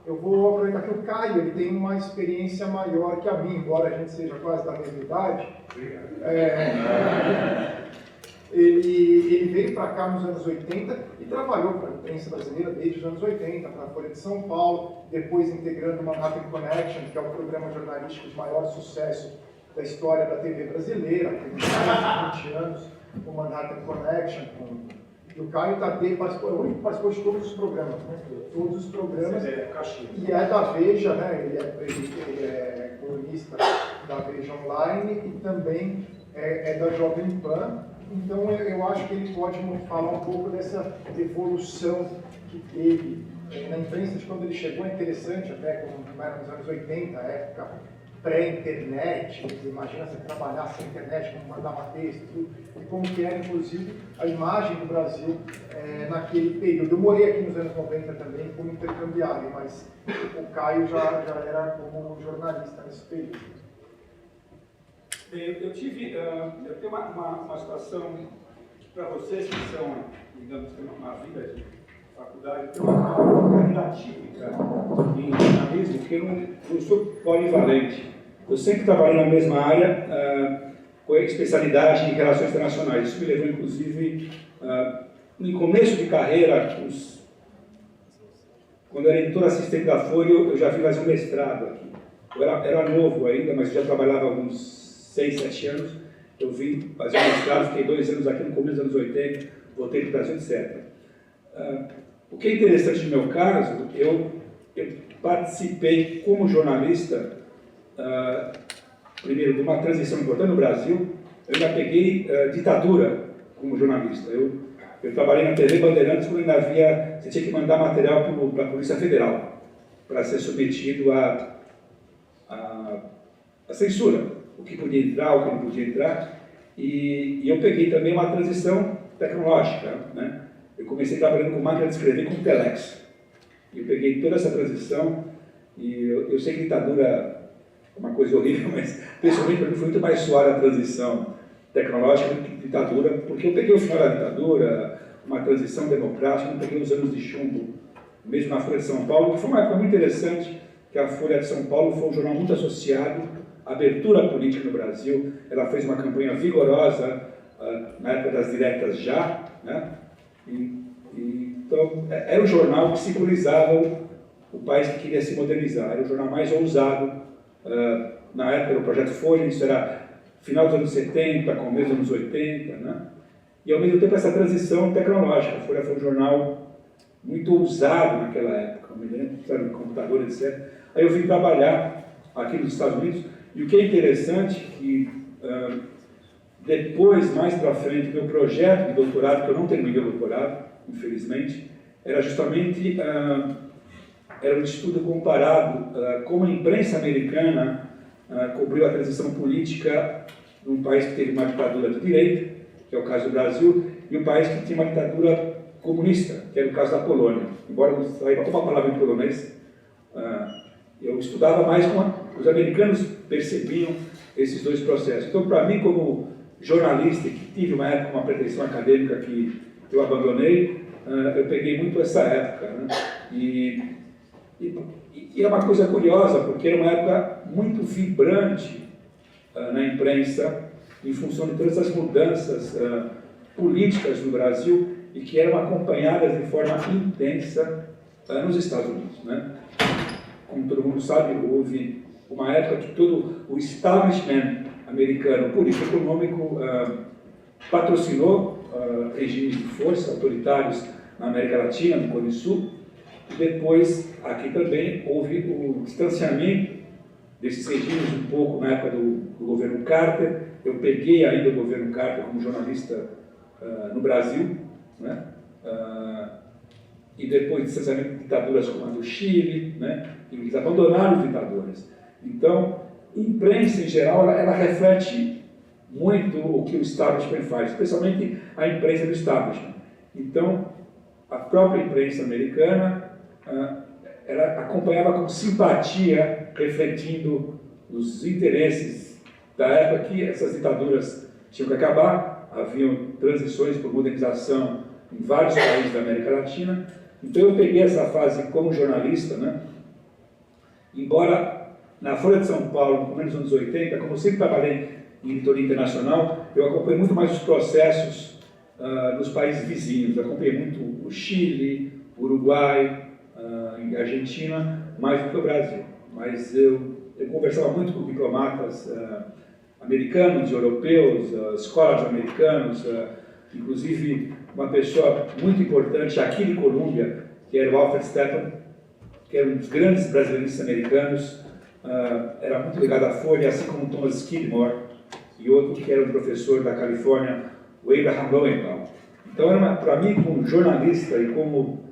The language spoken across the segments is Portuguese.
Eu vou aproveitar que o Caio ele tem uma experiência maior que a minha, embora a gente seja quase da mesma idade. Ele veio para cá nos anos 80 e trabalhou para a imprensa brasileira desde os anos 80, para a Folha de São Paulo, depois integrando o Manhattan Connection, que é o programa jornalístico de maior sucesso da história da TV brasileira, tem mais de 20 anos, o Manhattan Connection. E o Caio Tadei participou de todos os programas, né? Todos os programas. E é da Veja, né? Ele é colunista da Veja Online e também é da Jovem Pan. Então eu acho que ele pode falar um pouco dessa evolução que teve na imprensa de quando ele chegou. É interessante, até como era nos anos 80, a época pré-internet, imagina você trabalhar sem internet, como mandava texto, e como que era, inclusive, a imagem do Brasil naquele período. Eu morei aqui nos anos 90 também como intercambiário, mas o Caio já era como jornalista nesse período. Eu tenho uma situação para vocês que são, digamos, que uma vida de faculdade, tem uma carreira típica em jornalismo, que eu não sou polivalente. Eu sempre trabalhei na mesma área, com especialidade em relações internacionais. Isso me levou, inclusive, no começo de carreira, quando eu era editor assistente da Folha, eu já vim fazer um mestrado aqui. Eu era novo ainda, mas já trabalhava há uns 6, 7 anos. Eu vim fazer um mestrado, fiquei 2 anos aqui no começo dos anos 80, voltei para o Brasil, etc. O que é interessante no meu caso, eu participei como jornalista, primeiro, de uma transição importante no Brasil. Eu já peguei ditadura como jornalista. Eu trabalhei na TV Bandeirantes quando ainda havia, você tinha que mandar material para a Polícia Federal para ser submetido à censura, o que podia entrar, o que não podia entrar. E eu peguei também uma transição tecnológica, né? Eu comecei trabalhando com máquina de escrever com telex. Eu peguei toda essa transição e eu sei que ditadura é uma coisa horrível, mas pessoalmente para mim foi muito mais suave a transição tecnológica do que ditadura, porque eu peguei o final da ditadura, uma transição democrática, não peguei os anos de chumbo, mesmo na Folha de São Paulo, que foi uma época muito interessante, que a Folha de São Paulo foi um jornal muito associado à abertura política no Brasil. Ela fez uma campanha vigorosa na época das diretas já, né? Então, era o jornal que simbolizava o país que queria se modernizar, era o jornal mais ousado. Na época, o Projeto Folha, isso era final dos anos 70, começo dos anos 80, né? E, ao mesmo tempo, essa transição tecnológica. A Folha foi um jornal muito ousado naquela época, me lembro, sabe, computador, etc. Aí eu vim trabalhar aqui nos Estados Unidos, e o que é interessante é que, depois, mais para frente, meu projeto de doutorado, que eu não terminei o doutorado, infelizmente, era justamente era um estudo comparado como a imprensa americana cobriu a transição política num país que teve uma ditadura de direita, que é o caso do Brasil, e um país que tinha uma ditadura comunista, que era o caso da Polônia. Embora não saiba uma palavra em polonês, eu estudava mais como os americanos percebiam esses dois processos. Então, para mim, como jornalista, que tive uma época, uma pretensão acadêmica que eu abandonei, eu peguei muito essa época, né? E é uma coisa curiosa, porque era uma época muito vibrante na imprensa, em função de todas as mudanças políticas no Brasil e que eram acompanhadas de forma intensa nos Estados Unidos, né? Como todo mundo sabe, houve uma época que todo o establishment americano, político e econômico, patrocinou regimes de força autoritários na América Latina, no Cone Sul, e depois, aqui também, houve o distanciamento desses regimes um pouco na época do governo Carter. Eu peguei ainda o governo Carter como jornalista no Brasil, né? E depois distanciamento de ditaduras como a do Chile, né? E eles abandonaram os ditadores. Então, a imprensa em geral, ela reflete muito o que o establishment faz, especialmente a imprensa do establishment. Então, a própria imprensa americana, ela acompanhava com simpatia, refletindo os interesses da época que essas ditaduras tinham que acabar. Haviam transições por modernização em vários países da América Latina. Então eu peguei essa fase como jornalista, né, embora na Folha de São Paulo, no começo dos anos 80, como eu sempre trabalhei em editoria internacional, eu acompanhei muito mais os processos dos países vizinhos. Eu acompanhei muito o Chile, o Uruguai, a Argentina, mais do que o Brasil. Mas eu conversava muito com diplomatas americanos, europeus, scholars americanos, inclusive uma pessoa muito importante aqui de Colômbia, que era o Alfred Stephan, que era um dos grandes brasileiros americanos, era muito ligado à Folha, assim como Thomas Skidmore, e outro que era um professor da Califórnia, o Abraham Lowenthal. Então, para mim, como jornalista e como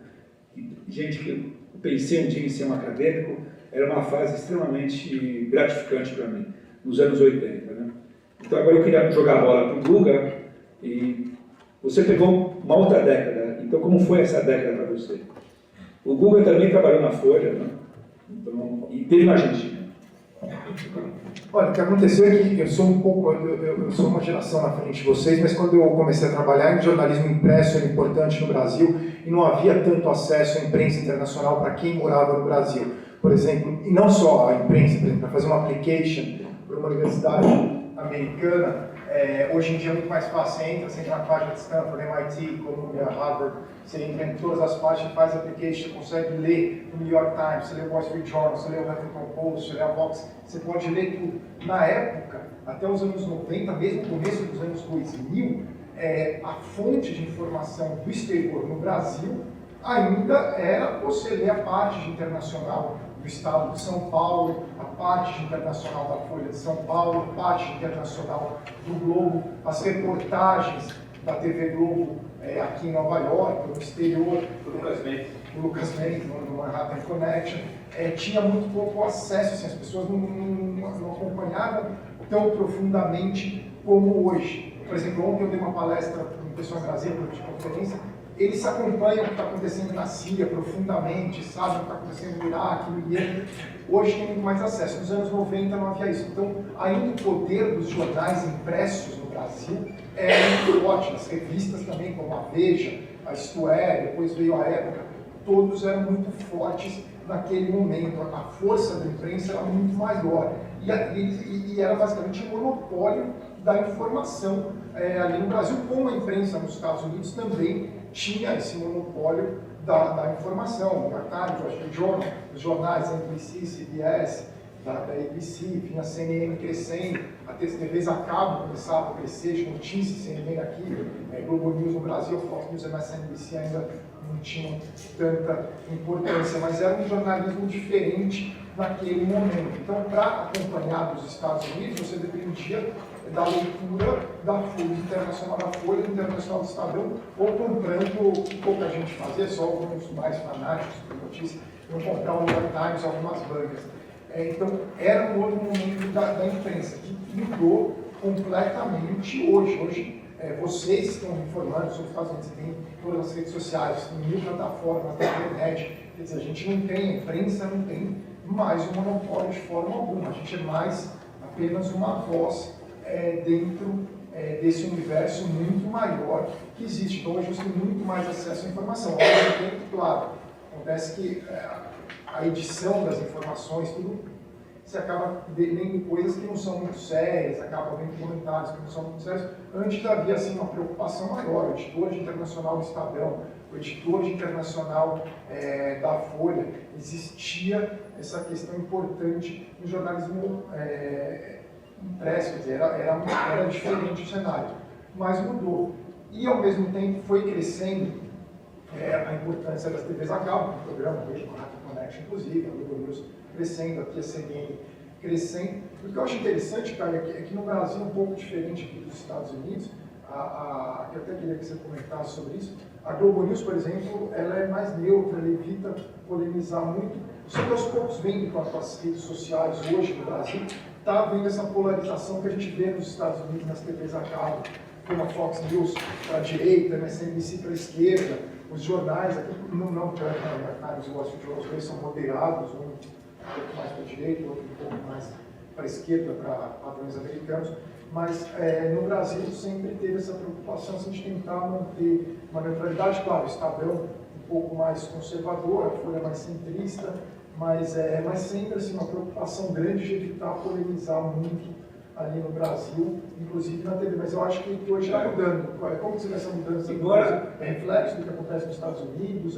gente que eu pensei um dia em ser um acadêmico, era uma fase extremamente gratificante para mim, nos anos 80. Né? Então, agora eu queria jogar a bola para o Guga, e você pegou uma outra década. Então, como foi essa década para você? O Guga também trabalhou na Folha, né? Então, e teve na Argentina. Olha, o que aconteceu é que eu sou uma geração na frente de vocês, mas quando eu comecei a trabalhar em jornalismo impresso era importante no Brasil e não havia tanto acesso à imprensa internacional para quem morava no Brasil. Por exemplo, e não só a imprensa, por exemplo, para fazer uma application para uma universidade americana, hoje em dia é muito mais fácil. Você entra na página de Stanford, MIT, Columbia, Harvard, você entra em todas as páginas, faz a application, consegue ler o New York Times, você lê o Wall Street Journal, você lê o Huffington Post, você lê a Vox, você pode ler tudo. Na época, até os anos 90, mesmo no começo dos anos 2000, a fonte de informação do exterior no Brasil ainda era você ler a parte internacional do Estado de São Paulo, a parte internacional da Folha de São Paulo, a parte internacional do Globo, as reportagens da TV Globo aqui em Nova York, no exterior, o Lucas Mendes, no Manhattan Connection, tinha muito pouco acesso, assim, as pessoas não acompanhavam tão profundamente como hoje. Por exemplo, ontem eu dei uma palestra para uma pessoa em Brasília, de conferência. Eles acompanham o que está acontecendo na Síria profundamente, sabem o que está acontecendo no Iraque, no Iêmen. Hoje tem muito mais acesso. Nos anos 90 não havia isso. Então, ainda o poder dos jornais impressos no Brasil era muito forte. As revistas também, como a Veja, a Isto É, depois veio a Época, todos eram muito fortes naquele momento. A força da imprensa era muito maior. E era basicamente um monopólio da informação ali no Brasil, como a imprensa nos Estados Unidos também tinha esse monopólio da informação. O New York Times, o Wall Street Journal, os jornais NBC, CBS, da ABC, vinha a CNN crescendo, até as TVs a cabo começavam a crescer, de notícias, CNN aqui, Globo News no Brasil, Fox News e MSNBC ainda não tinham tanta importância, mas era um jornalismo diferente naquele momento. Então, para acompanhar dos Estados Unidos, você dependia da leitura da Folha Internacional, da Folha Internacional do Estadão, ou comprando, que pouca gente fazia, só alguns mais fanáticos por notícia, iam comprar o New York Times, algumas bancas. Então, era um outro momento da imprensa, que mudou completamente hoje. Hoje, vocês estão informando sobre os Estados Unidos, tem todas as redes sociais, tem mil plataformas da internet, quer dizer, a gente não tem, a imprensa não tem mais um monopólio de forma alguma, a gente é mais apenas uma voz dentro desse universo muito maior que existe. Então, hoje você tem muito mais acesso à informação. Ao mesmo tempo, claro, acontece que a edição das informações, tudo, você acaba lendo coisas que não são muito sérias, acaba vendo comentários que não são muito sérios. Antes havia assim, uma preocupação maior. O editor de internacional do Estadão, o editor de internacional da Folha, existia essa questão importante no jornalismo impresso, quer dizer, era diferente o cenário, mas mudou. E ao mesmo tempo foi crescendo a importância das TVs a cabo, o programa hoje, o Manhattan Connection, inclusive, a Globo News crescendo, aqui a CNN crescendo. O que eu acho interessante, cara, é que no Brasil, um pouco diferente aqui dos Estados Unidos, que eu até queria que você comentasse sobre isso, a Globo News, por exemplo, ela é mais neutra, ela evita polemizar muito. Só que aos poucos, vendo com as redes sociais hoje no Brasil, está havendo essa polarização que a gente vê nos Estados Unidos, nas TVs a cabo, como a Fox News para a direita, a MSNBC para a esquerda, os jornais, aqui não tanto, os Wall Street Journal, os dois são moderados, um pouco mais para a direita, outro um pouco mais para a esquerda, para padrões americanos, mas no Brasil sempre teve essa preocupação assim, de tentar manter uma neutralidade. Claro, o Estadão um pouco mais conservador, a Folha mais centrista, mas sempre assim, uma preocupação grande de evitar polemizar muito ali no Brasil, inclusive na TV. Mas eu acho que hoje está mudando. Como que você vê essa mudança no Brasil? É reflexo do que acontece nos Estados Unidos?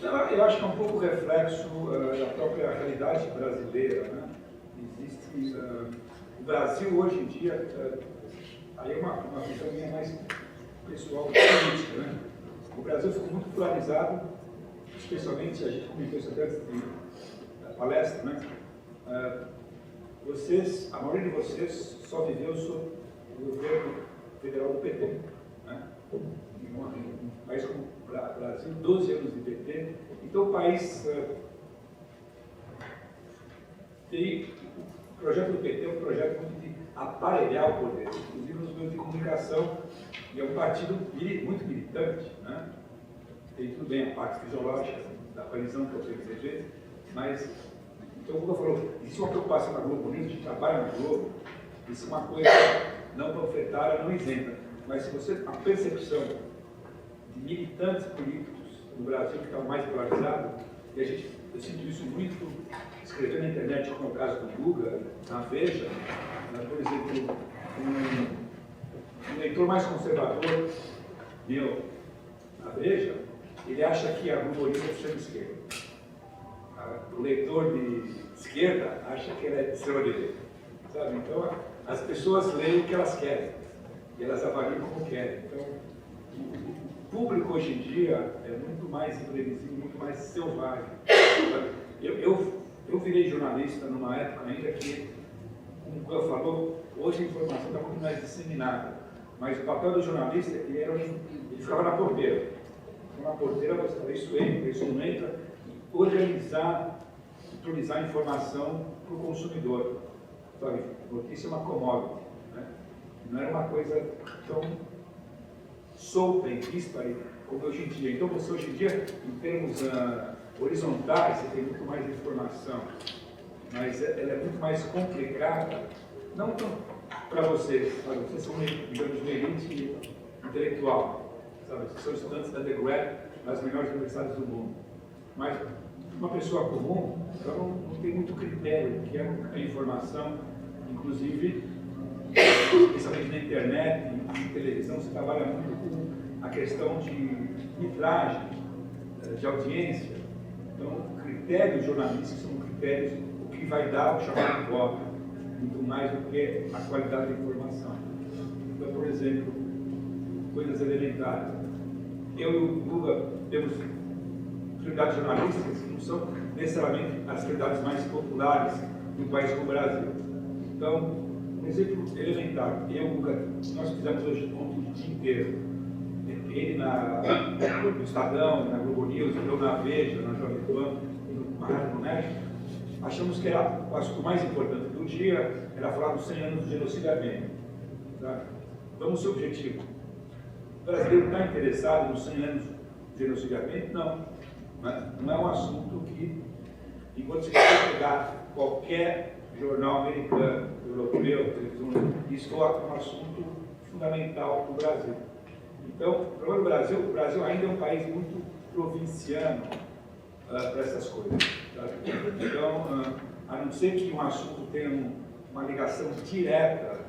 Não, eu acho que é um pouco reflexo da própria realidade brasileira, né? Existe o Brasil hoje em dia, aí é uma visão minha mais pessoal política, né? O Brasil ficou muito polarizado, especialmente, a gente comentou isso até antes da palestra, né? A maioria de vocês só viveu sob o governo federal do PT, né? Em um país como o Brasil, 12 anos de PT, então o país o projeto do PT é um projeto de aparelhar o poder, inclusive nos meios de comunicação, e é um partido muito militante, né? Tem tudo bem a parte fisiológica da coalizão que eu tenho que dizer, mas, então o Lula falou, isso é uma preocupação na Globo News, a gente trabalha na Globo, isso é uma coisa não panfletária, não isenta, mas se você, a percepção de militantes políticos no Brasil que estão mais polarizados, e eu sinto isso muito escrevendo na internet, como é o caso do Guga, na Veja, por exemplo, um leitor mais conservador, na Veja, ele acha que a Globo News é de extrema-esquerda. O leitor de esquerda acha que ela é de extrema-direita. Sabe? Então, as pessoas leem o que elas querem, e elas avaliam como querem. Então, o público hoje em dia é muito mais imprevisível, muito mais selvagem. Eu virei jornalista numa época ainda que, como o Cleo falou, hoje a informação está muito mais disseminada, mas o papel do jornalista ele ficava na porteira. Então, na porteira você fala, isso entra, isso não entra, e organizar a informação para o consumidor. Sabe? Notícia é uma commodity, né? Não era uma coisa tão solta e dispare como hoje em dia. Então você hoje em dia, em termos horizontais, você tem muito mais informação, mas ela é muito mais complicada, não para vocês, sabe? Vocês são, digamos, uma elite intelectual, sabe? Vocês são estudantes da undergrad nas melhores universidades do mundo, mas uma pessoa comum, ela não tem muito critério do que é a informação, inclusive, especialmente na internet e na televisão, você trabalha muito com a questão de metragem, de audiência. Então, critérios jornalísticos são critérios o que vai dar o chamado voto, muito mais do que a qualidade da informação. Então, por exemplo, coisas elementares. Eu e o Guga temos prioridades jornalísticas que não são necessariamente as prioridades mais populares de um país como o Brasil. Então, um exemplo elementar, eu e o Guga, nós fizemos hoje ontem o dia inteiro. Ele no Estadão, na Globo News, eu na Veja, na Jovem Pan, na Rádio do México, achamos que era o assunto mais importante do dia, era falar dos 100 anos do genocídio armênio. Tá? Vamos ser objetivo. O brasileiro está interessado nos 100 anos do genocídio armênio? Não. Não é um assunto que, enquanto você quer pegar qualquer jornal americano, europeu, televisão, isso é um assunto fundamental para o Brasil. Então, o problema do Brasil, o Brasil ainda é um país muito provinciano para essas coisas. Tá? Então, a não ser que um assunto tenha uma ligação direta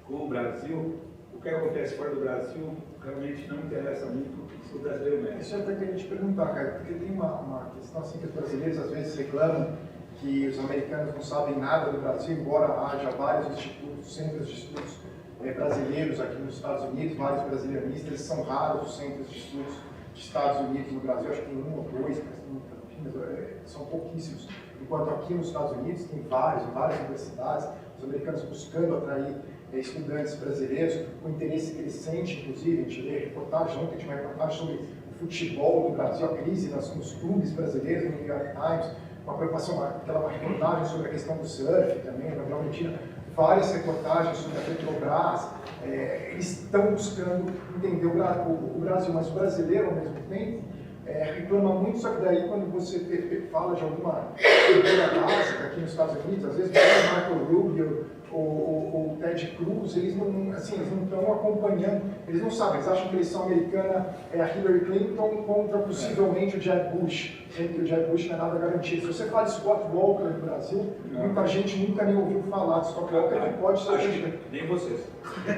com o Brasil, o que acontece fora do Brasil realmente não interessa muito o brasileiro mesmo. Isso eu até queria te perguntar, cara, porque tem uma questão assim que os brasileiros às vezes reclamam que os americanos não sabem nada do Brasil, embora haja vários institutos, centros de estudos brasileiros aqui nos Estados Unidos, vários brasilianistas, são raros os centros de estudos dos Estados Unidos no Brasil, acho que tem um ou dois, mas são pouquíssimos. Enquanto aqui nos Estados Unidos tem várias universidades, os americanos buscando atrair estudantes brasileiros, o interesse crescente, inclusive, a gente lê reportagens, ontem tinha uma reportagem sobre o futebol do Brasil, a crise nos clubes brasileiros, no New York Times, uma preocupação, aquela reportagem sobre a questão do surf também, na Gabriel Medina, várias reportagens sobre a Petrobras, eles estão buscando entender o Brasil, mas o brasileiro, ao mesmo tempo, reclama muito, só que daí quando você fala de alguma cultura básica aqui nos Estados Unidos, às vezes o Marco Rubio o Ted Cruz, eles não estão acompanhando, eles não sabem, eles acham que a eleição americana é a Hillary Clinton contra possivelmente o Jeb Bush, sendo que o Jeb Bush não é nada garantido. Se você fala de Scott Walker no Brasil, muita gente nunca nem ouviu falar de Scott Walker, que pode ser nem vocês.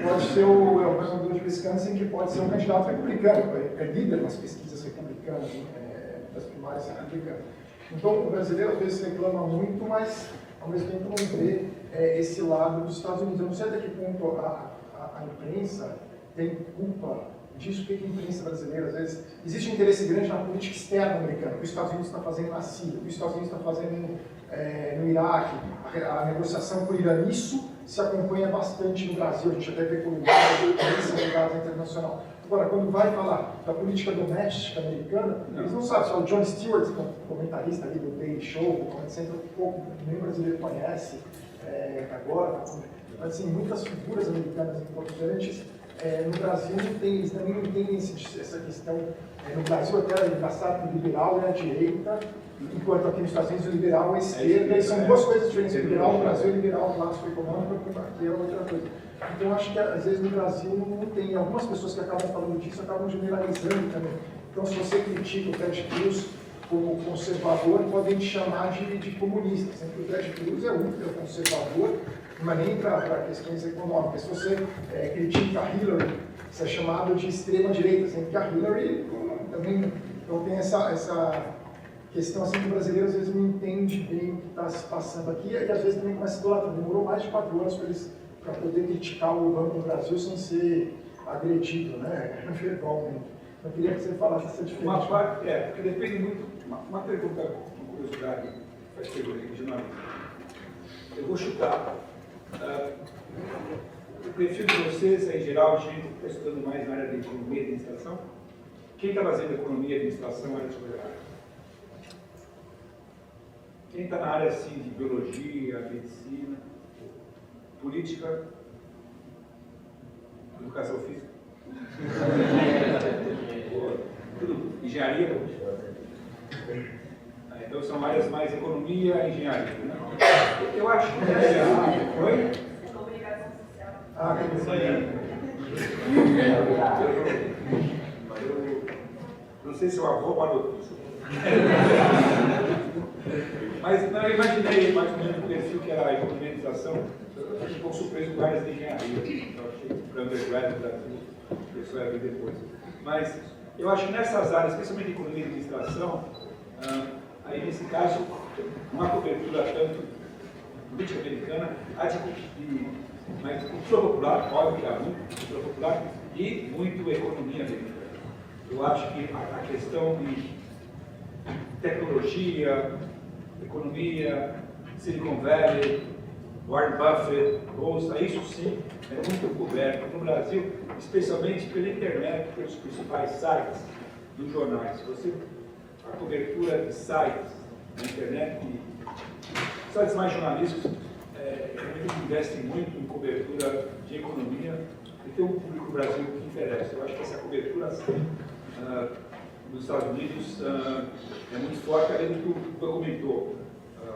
Pode ser o governador de Wisconsin, que pode ser um candidato republicano, é líder nas pesquisas republicanas, das primárias republicanas. Então, o brasileiro às vezes reclama muito, mas ao mesmo tempo não vê esse lado dos Estados Unidos. Eu não sei até que ponto a imprensa tem culpa disso, porque a imprensa brasileira, às vezes, existe um interesse grande na política externa americana, o que os Estados Unidos está fazendo na Síria, o que os Estados Unidos está fazendo no Iraque, a negociação com o Irã. Isso se acompanha bastante no Brasil, a gente até vê coluniais de imprensa internacional. Agora, quando vai falar da política doméstica americana, eles não sabem. Só o Jon Stewart, que é um comentarista ali do Daily Show, do Comedy Central, que pouco nem brasileiro conhece agora. Mas, assim, muitas figuras americanas importantes no Brasil não tem, eles também não têm essa questão. No Brasil, até é engraçado que o liberal é a direita, enquanto aqui nos Estados Unidos o liberal é a esquerda, e são duas coisas diferentes. O liberal no Brasil é liberal clássico econômico, aqui é outra coisa. Então, acho que às vezes no Brasil não tem. Algumas pessoas que acabam falando disso acabam generalizando também. Então, se você critica o Ted Cruz como conservador, podem te chamar de comunista. Sempre o Ted Cruz é ultra conservador, mas nem para questões econômicas. Se você critica a Hillary, você é chamado de extrema-direita, sendo que a Hillary também. Então, tem essa questão assim que o brasileiro às vezes não entende bem o que está se passando aqui, e às vezes também começa a idolatrar. Demorou mais de 4 anos para poder criticar o Obama no Brasil sem ser agredido, né? Verbalmente. Eu queria que você falasse essa diferença. Uma parte, porque depende muito. Uma pergunta, uma curiosidade, faz pergunta aqui de nós. Eu vou chutar. O perfil de vocês é, em geral, gente que está estudando mais na área de economia e administração? Quem está fazendo economia e administração na área de segurança? Quem está na área assim, de biologia, medicina, política, educação física? Tudo, engenharia? Então são áreas mais economia e engenharia, né? Eu acho que essa área. Oi? Comunicação social. Isso aí. Eu não sei se o avô mandou isso. Mas não, eu imaginei mais ou menos o perfil que era a economia e administração. Eu fiquei um pouco surpreso com áreas de engenharia. Eu achei que para undergrad no Brasil, isso ia vir depois. Mas eu acho que nessas áreas, especialmente economia e administração, aí nesse caso, uma cobertura tanto política americana, mas cultura popular, óbvio que há muito cultura popular, e muito economia americana. Eu acho que a questão de tecnologia, economia, Silicon Valley, Warren Buffett, bolsa, isso sim é muito coberto no Brasil, especialmente pela internet, pelos principais sites dos jornais. A cobertura de sites na internet, sites mais jornalísticos, eles investem muito em cobertura de economia e tem um público no Brasil que interessa. Eu acho que essa cobertura nos Estados Unidos é muito forte, além do que o comentou,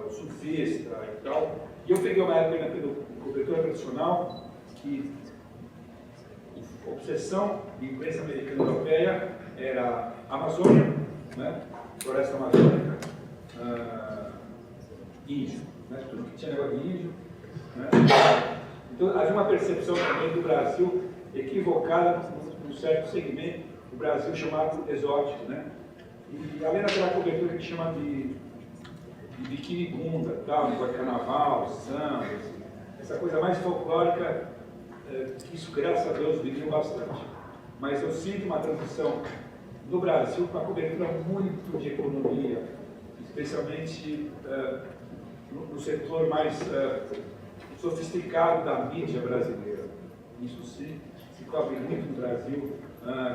o surfista e tal. E eu peguei uma época pela cobertura tradicional que a obsessão de imprensa americana e europeia era a Amazônia, né? Floresta amazônica, índio, né? Tudo que tinha negócio de índio. Né? Então havia uma percepção também do Brasil equivocada num certo segmento, o Brasil chamado exótico, né? E além daquela cobertura que a gente chama de biquíni bunda, tal, negócio de carnaval, samba, essa coisa mais folclórica, que isso, graças a Deus, viveu bastante. Mas eu sinto uma transição no Brasil para cobertura muito de economia, especialmente no setor mais sofisticado da mídia brasileira. Isso sim, se cobre muito no Brasil,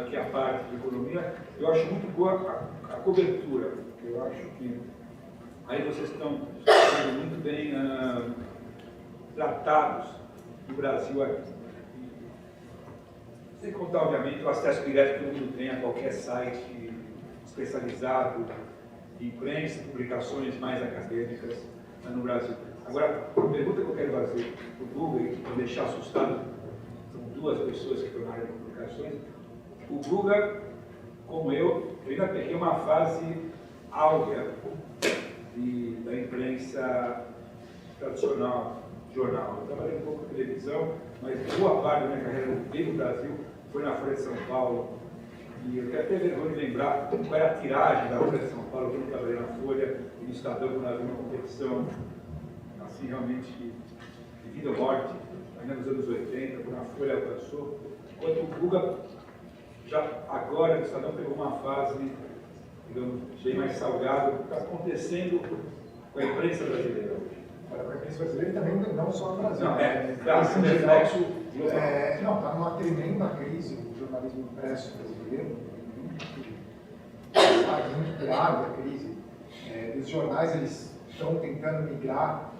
que é a parte de economia. Eu acho muito boa a cobertura. Eu acho que aí vocês estão sendo muito bem tratados no Brasil aqui. Sem contar, obviamente, o acesso direto que todo mundo tem a qualquer site especializado de imprensa, publicações mais acadêmicas no Brasil. Agora, a pergunta que eu quero fazer para o Google, e para deixar assustado, são duas pessoas que estão na área de comunicações. O Google, como eu ainda peguei uma fase áurea da imprensa tradicional, jornal. Eu trabalhei um pouco com televisão, mas boa parte da minha carreira veio no Brasil, foi na Folha de São Paulo. E eu tenho até vergonha de lembrar qual era a tiragem da Folha de São Paulo, quando eu trabalhei na Folha, e no Estadão, quando havia uma competição, assim, realmente, de vida ou morte, ainda nos anos 80, quando a Folha alcançou. Enquanto o Guga, já agora, o Estadão pegou uma fase, digamos, bem mais salgada, o que está acontecendo com a imprensa brasileira hoje. Para a imprensa brasileira também, não só no Brasil. Não, esse reflexo global. Não, está numa tremenda crise o jornalismo impresso brasileiro, está muito grave a crise. Os jornais eles estão tentando migrar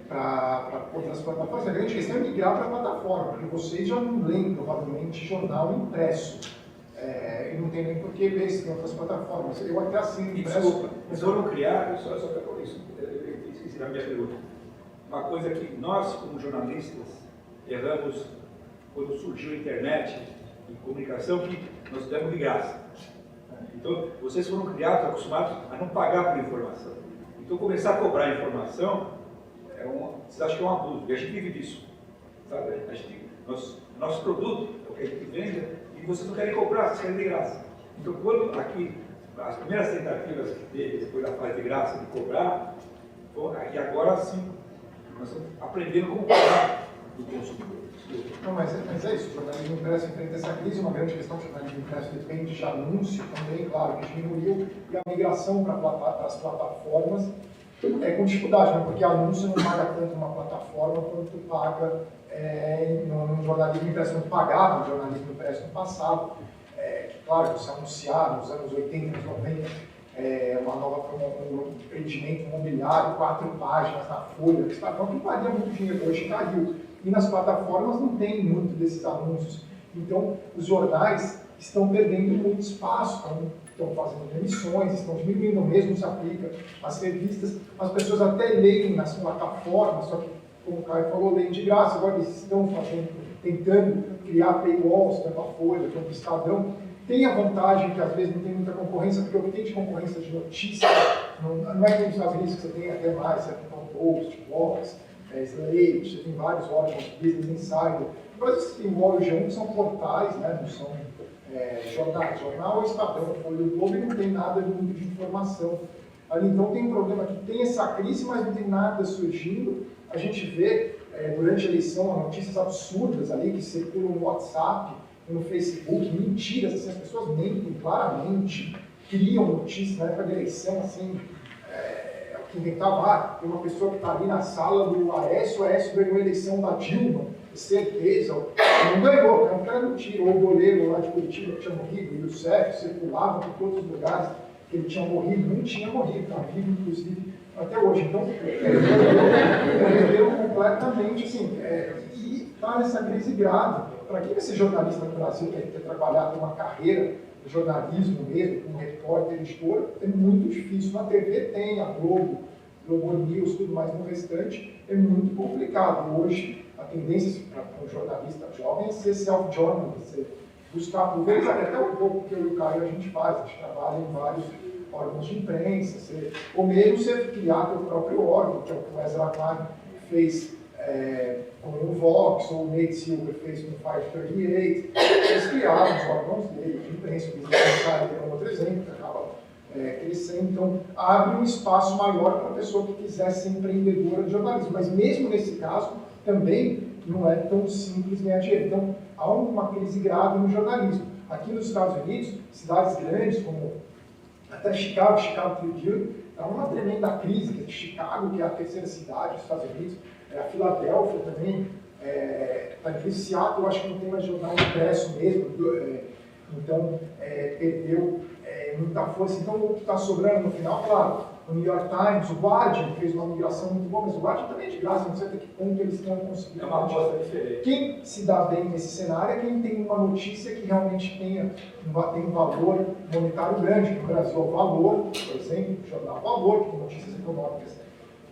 para outras plataformas. A grande questão é migrar para a plataforma, porque vocês já não leem provavelmente jornal impresso. E não tem nem por que ver se tem outras plataformas. Eu até assim impresso. Desculpa, mas foram criados, só para isso, eu esqueci da minha pergunta. Uma coisa que nós, como jornalistas, erramos quando surgiu a internet e comunicação, que nós demos de graça. Então, vocês foram criados, acostumados a não pagar por informação. Então, começar a cobrar informação, vocês acham que é um abuso, e a gente vive disso. Sabe? Nosso produto é o que a gente vende, e vocês não querem cobrar, vocês querem de graça. Então, quando aqui, as primeiras tentativas que teve, depois da fase de graça, de cobrar, e agora sim, nós estamos aprendendo como cobrar do consumidor. Não, mas é isso, o jornalismo impresso enfrenta essa crise, uma grande questão do jornalismo impresso depende de anúncio também, claro, que diminuiu, e a migração para as plataformas com dificuldade, né? Porque anúncio não paga tanto uma plataforma quanto paga no jornalismo impresso, não pagava no jornalismo impresso no passado. Claro, você anunciar nos anos 80, 90, um empreendimento imobiliário, 4 páginas na Folha, que valia muito dinheiro, hoje caiu. E nas plataformas não tem muito desses anúncios. Então, os jornais estão perdendo muito espaço, estão fazendo emissões, estão diminuindo, o mesmo se aplica às revistas. As pessoas até leem nas plataformas, só que, como o Caio falou, leem de graça. Agora eles estão tentando criar paywalls, tanto a Folha quanto o Estadão. Tem a vantagem que às vezes não tem muita concorrência, porque o que tem de concorrência de notícia não é como nos Estados Unidos que você tem até mais, você tem Post, Blogs, Slate, você tem vários órgãos, Business Insider. No Brasil você tem o UOL e o G1, que são portais, né, não são jornais. Jornal é Estadão, Folha do Globo, e não tem nada muito de informação. Ali, então tem um problema que tem essa crise, mas não tem nada surgindo. A gente vê durante a eleição notícias absurdas ali que circulam no WhatsApp, no Facebook, mentiras, assim, as pessoas mentem claramente, criam notícias na época da eleição, assim, que inventava, tem uma pessoa que está ali na sala do Aécio, o Aécio ganhou a eleição da Dilma, certeza, não ganhou, não era mentira, ou o goleiro lá de Curitiba que tinha morrido, e o Sérgio circulava por todos os lugares que ele tinha morrido, não tinha morrido, está vivo, inclusive, até hoje. Então, perdeu completamente, assim, e está nessa crise grave. Para quem vai ser jornalista no Brasil, quer trabalhar, ter uma carreira de jornalismo mesmo, como repórter, editor, é muito difícil. Na TV tem a Globo News, tudo mais, no restante é muito complicado. E hoje, a tendência para um jornalista jovem é ser self-journalist, você buscar pulverizar, até um pouco que eu e o Caio a gente faz, a gente trabalha em vários órgãos de imprensa, ou mesmo você criar teu próprio órgão, que é o que o Ezra Klein fez com o Vox, ou o Nate Silver fez com o 538, eles criaram os órgãos dele, de imprensa, o Business Insider é um outro exemplo, que acaba crescendo, então abre um espaço maior para a pessoa que quiser ser empreendedora de jornalismo, mas mesmo nesse caso, também não é tão simples ganhar dinheiro. Então, há uma crise grave no jornalismo. Aqui nos Estados Unidos, cidades grandes, como até Chicago Tribune, está uma tremenda crise, que é Chicago, que é a terceira cidade dos Estados Unidos, a Filadélfia também está em crise. Seattle, eu acho que não tem mais jornal impresso mesmo, então perdeu muita força. Então, o que está sobrando no final, claro, o New York Times, o Guardian fez uma migração muito boa, mas o Guardian também é de graça, não sei até que ponto eles estão conseguindo. É uma aposta diferente. Quem se dá bem nesse cenário é quem tem uma notícia que realmente tem um valor monetário grande. No Brasil, o Valor, por exemplo, o jornal Valor, que tem notícias econômicas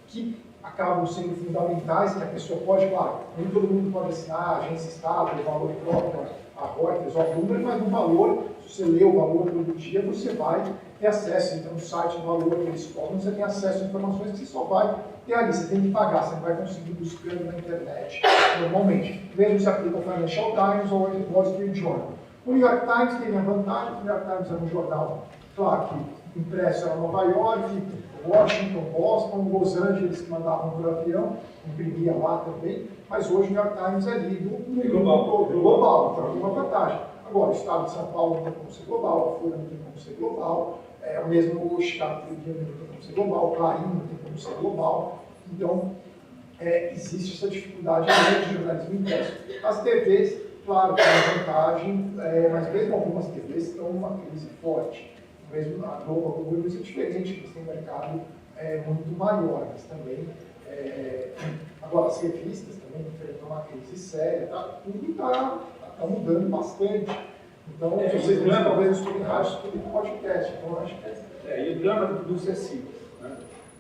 que acabam sendo fundamentais, que a pessoa pode, claro, nem todo mundo pode assinar, a agência Estado, o valor próprio, a Reuters, o número, mas no valor, se você lê o valor todo dia, você vai ter acesso, então no site, no valor que eles cobram, você tem acesso a informações que você só vai ter ali, você tem que pagar, você não vai conseguir buscando na internet, normalmente, mesmo se aplica ao Financial Times ou ao Wall Street Journal. O New York Times tem a vantagem, o New York Times é um jornal, claro que impresso era Nova York, Washington, Boston, Los Angeles, que mandavam por avião, imprimia lá também, mas hoje o New York Times é lido no mundo todo, global, então tem uma vantagem. Agora, o estado de São Paulo não tem como ser global, a Folha não tem como ser global, o mesmo Chicago Tribune não tem como ser global, o Clarim não tem como ser global, então existe essa dificuldade de jornalismo impresso. As TVs, claro, tem uma vantagem, mas mesmo algumas TVs estão numa crise forte. Mesmo a Globo, a Globo é diferente, eles têm um mercado muito maior, mas também, agora as revistas também enfrentam uma crise séria, tá? Tudo está mudando bastante. Então, vocês talvez estudem rádio, estudem podcast, então eu acho que e o drama do produto é simples. Né?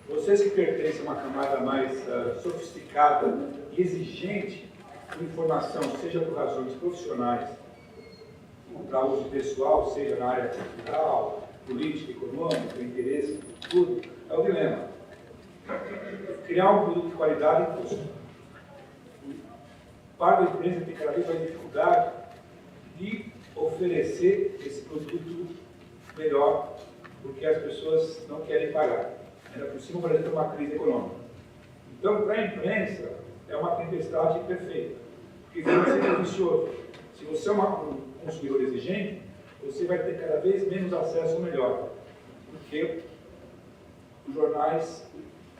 Vocês que pertencem a uma camada mais sofisticada e exigente de informação, seja por razões profissionais, para uso pessoal, seja na área cultural, política, econômica, interesse, tudo, é o dilema. Criar um produto de qualidade e custo. Parte da empresa tem cada vez mais dificuldade de oferecer esse produto melhor, porque as pessoas não querem pagar. Ainda por cima, por exemplo, uma crise econômica. Então, para a imprensa, é uma tempestade perfeita, porque fica sempre vicioso. Se você é um consumidor exigente, você vai ter cada vez menos acesso ao melhor, porque os jornais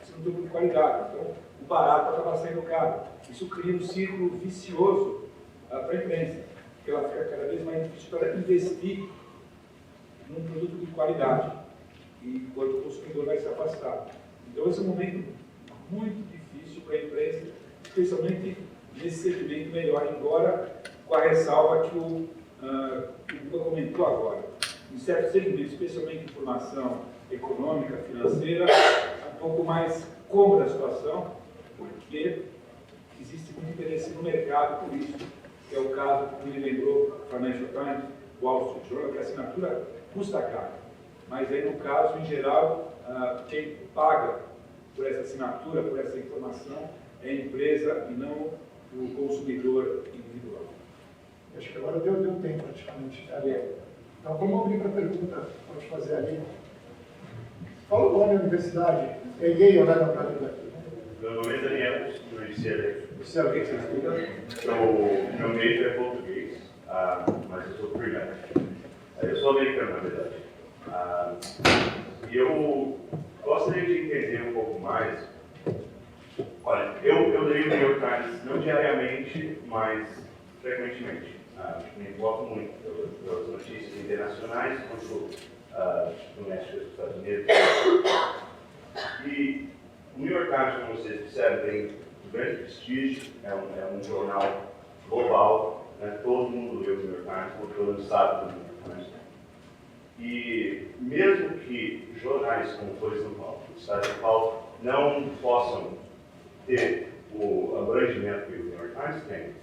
são de boa qualidade, então o barato acaba saindo caro. Isso cria um círculo vicioso para a imprensa, porque ela fica cada vez mais difícil para investir num produto de qualidade, enquanto o consumidor vai se afastar. Então esse é um momento muito difícil para a imprensa, especialmente nesse segmento melhor, embora com a ressalva que o Guga comentou agora. Em certos segmentos, especialmente informação econômica, financeira, é um pouco mais cômoda a situação, porque existe muito interesse no mercado por isso, que é o caso, como ele lembrou, Financial Times, Wall Street Journal, que a assinatura custa caro. Mas aí, no caso, em geral, quem paga por essa assinatura, por essa informação, é a empresa e não o consumidor individual. Acho que agora deu tempo praticamente. Então vamos abrir para pergunta, pode fazer ali. Fala o nome da universidade. É Yale, né, na verdade? Meu nome é Daniel, do UCLA. UCLA, o que você estuda? Meu major é português, mas eu sou pre-med. Eu sou americano, na verdade. E eu gostaria de entender um pouco mais. Olha, eu leio o New York Times não diariamente, mas frequentemente. Me importo muito pelas notícias internacionais, quanto domésticas dos Estados Unidos. E o New York Times, como vocês disseram, tem um grande prestígio, é um jornal global, né? Todo mundo lê o New York Times, todo mundo sabe do New York Times. E mesmo que jornais como Folha de São Paulo, o Estado de São Paulo, não possam ter o abrangimento que o New York Times tem,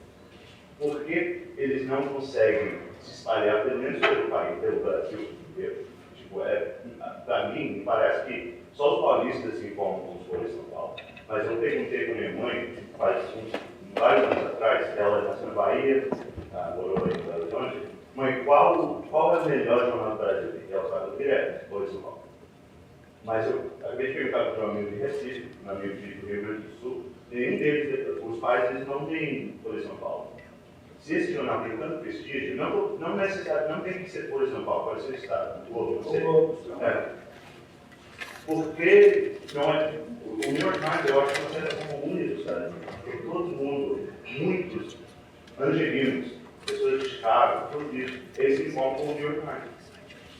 por que eles não conseguem se espalhar, pelo menos pelo país, pelo Brasil inteiro? Tipo, para mim, me parece que só os paulistas se informam com os Folha de São Paulo. Mas eu perguntei para minha mãe, faz vários anos atrás, ela nasceu na Bahia, morou aí em Belo Horizonte. Mãe, qual é o melhor jornal do Brasil? E ela falou direto, Folha de São Paulo. Mas eu acabei de perguntar para um amigo de Recife, um amigo do Rio Grande do Sul, nenhum deles, os pais, eles não têm Folha de São Paulo. Se esse jornal tem tanto prestígio, não necessariamente, não tem que ser Folha de São Paulo, pode ser o Estado, o Globo, não sei. Porque não é, o New York Times, eu acho que não é como único, sabe? Porque todo mundo, muitos angelinos, pessoas de Chicago, tudo isso, eles se informam com o New York Times.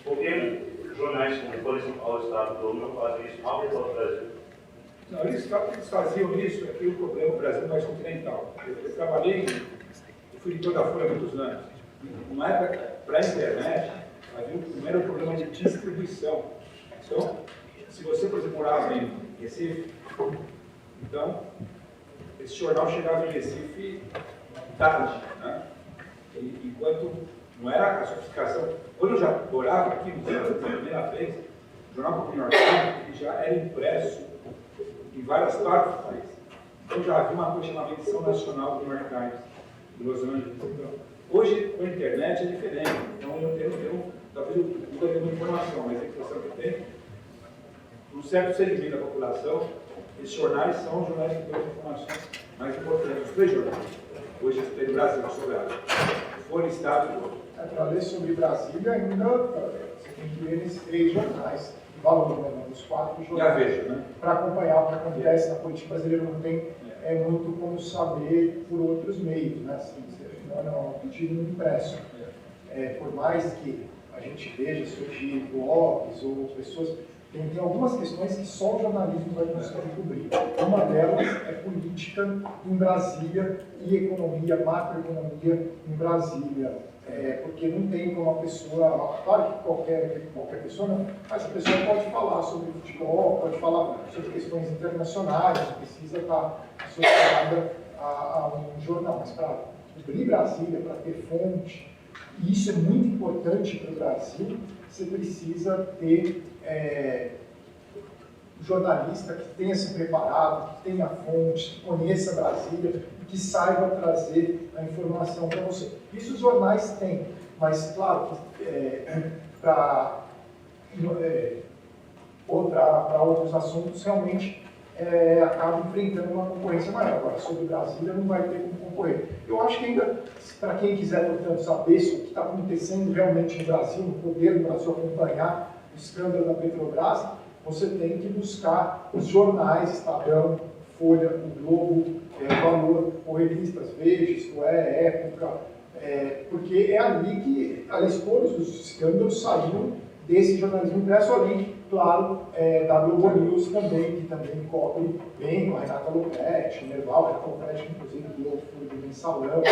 Porque jornais como, por exemplo, ao Estado todo não fazem isso ao redor do Brasil. Não, eles faziam isso, aqui o problema, o Brasil mais continental. Eu trabalhei, eu fui editor da Folha há muitos anos. Numa época, para a internet, havia um primeiro problema de distribuição. Então, se você, por exemplo, morava em Recife, Então, esse jornal chegava em Recife tarde, né? Enquanto não era a sofisticação. Quando eu já morava aqui, na primeira vez, o jornal como New York Times, ele já era impresso em várias partes do país. Então já havia uma coisa chamada edição nacional do New York Times, de Los Angeles. Então, hoje, com a internet, é diferente. Então, talvez eu nunca tenha uma informação, mas a impressão que eu tenho, um certo segmento da população, esses jornais são os jornais que dão as informações mais importantes. Os 3 jornais. Hoje, eu estudei no Brasil sobre a Folha, Estado e outro. Para ler sobre Brasília, ainda você tem que ler nesses 3 jornais, valor, né, dos 4 jornais. E a Veja, né? Para acompanhar o que acontece na política brasileira, não tem muito como saber por outros meios, né? Assim, não é um pedido muito impresso. Por mais que a gente veja surgir blogs ou pessoas, tem algumas questões que só o jornalismo vai conseguir cobrir. Uma delas é política em Brasília e economia, macroeconomia em Brasília. Porque não tem como a pessoa, claro que qualquer pessoa não, mas a pessoa pode falar sobre futebol, pode falar sobre questões internacionais, não precisa estar associada a um jornal, mas para cobrir Brasília, para ter fonte, e isso é muito importante para o Brasil, você precisa ter jornalista que tenha se preparado, que tenha fontes, que conheça Brasília, que saiba trazer a informação para você. Isso os jornais têm, mas claro que para outros assuntos realmente acaba enfrentando uma concorrência maior. Agora, sobre Brasília não vai ter como concorrer. Eu acho que ainda, para quem quiser, portanto, saber sobre o que está acontecendo realmente no Brasil, no poder do Brasil, acompanhar o escândalo da Petrobras, você tem que buscar os jornais, Estadão, Folha, o Globo, Valor, ou revistas Veja, Isto É, Época, porque é ali que, aliás, todos os escândalos saíram desse jornalismo impresso, além, claro, da Globo News também, que também cobre bem, com a Renata Lopretti, o Nerval, Renata Lopretti, inclusive, do Mensalão,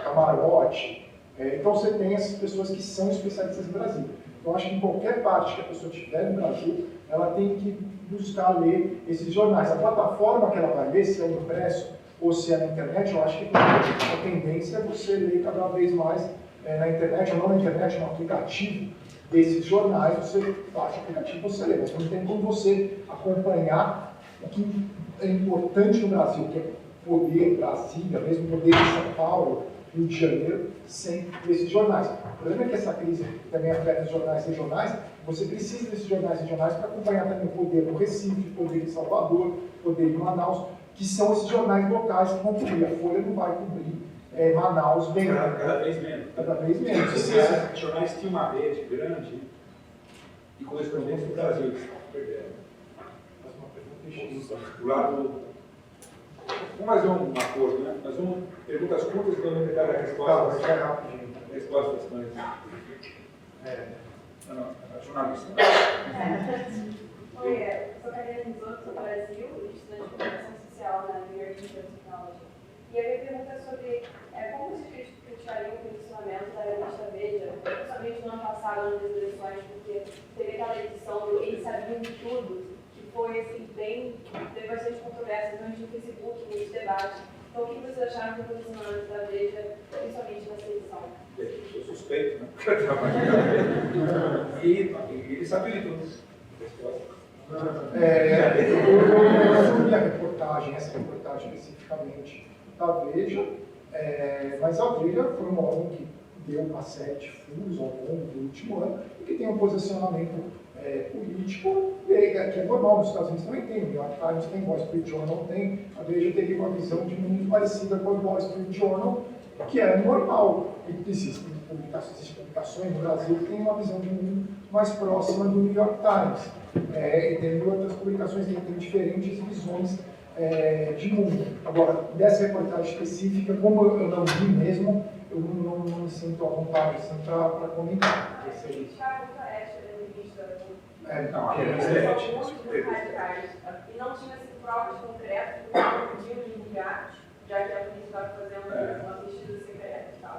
Camarote. Então, você tem essas pessoas que são especialistas em Brasília. Então, acho que em qualquer parte que a pessoa estiver no Brasil, ela tem que buscar ler esses jornais. A plataforma que ela vai ler, se é impresso ou se é na internet, eu acho que a tendência é você ler cada vez mais na internet, ou não na internet, no aplicativo desses jornais, você baixa o aplicativo e você lê. Mas não tem como você acompanhar o que é importante no Brasil, que é poder Brasília, mesmo poder de São Paulo, Rio de Janeiro, sem esses jornais. O problema é que essa crise também afeta os jornais regionais. Você precisa desses jornais regionais para acompanhar também o poder no Recife, o poder em Salvador, o poder em Manaus, que são esses jornais locais que vão cobrir. A Folha não vai cobrir Manaus bem. Cada vez menos. Cada vez menos. Esses jornais tinham uma rede grande e correspondência do Brasil. Do lado. Vamos fazer um acordo, né? Nós vamos perguntas curtas e vamos tentar dar respostas. Tá, vai rapidinho. Respostas mais. Jornalista. Oi, eu sou Karina Risoto, do Brasil, estudante de comunicação social na New York University of Technology. E a minha pergunta é sobre como vocês criticariam o posicionamento da revista Veja, principalmente no ano passado, nas eleições, porque teve aquela edição do Eles Sabiam de Tudo, que foi assim, teve bastante controvérsia no Facebook, nos debates. Então, o que vocês acharam do posicionamento da Veja, principalmente nessa edição? Eu suspeito, né? Porque eu trabalho e ele sabia de tudo. Eu não vi a reportagem, essa reportagem especificamente da Veja, mas a Veja foi um órgão que deu uma série de furos ao longo do último ano e que tem um posicionamento político que é normal. Nos Estados Unidos também tem, o New York Times tem, o Wall Street Journal tem, a Veja teria uma visão de muito parecida com o Wall Street Journal, que é normal. E existem publicações no Brasil que têm uma visão de mundo mais próxima do New York Times. E tem outras publicações que têm diferentes visões de mundo. Agora, dessa reportagem específica, como eu não vi mesmo, eu não me sinto à vontade assim, para comentar. Não, a revista é ética. E não tinha provas concretas do que podiam divulgar, já que a polícia estava fazendo uma pesquisa secreta e tal.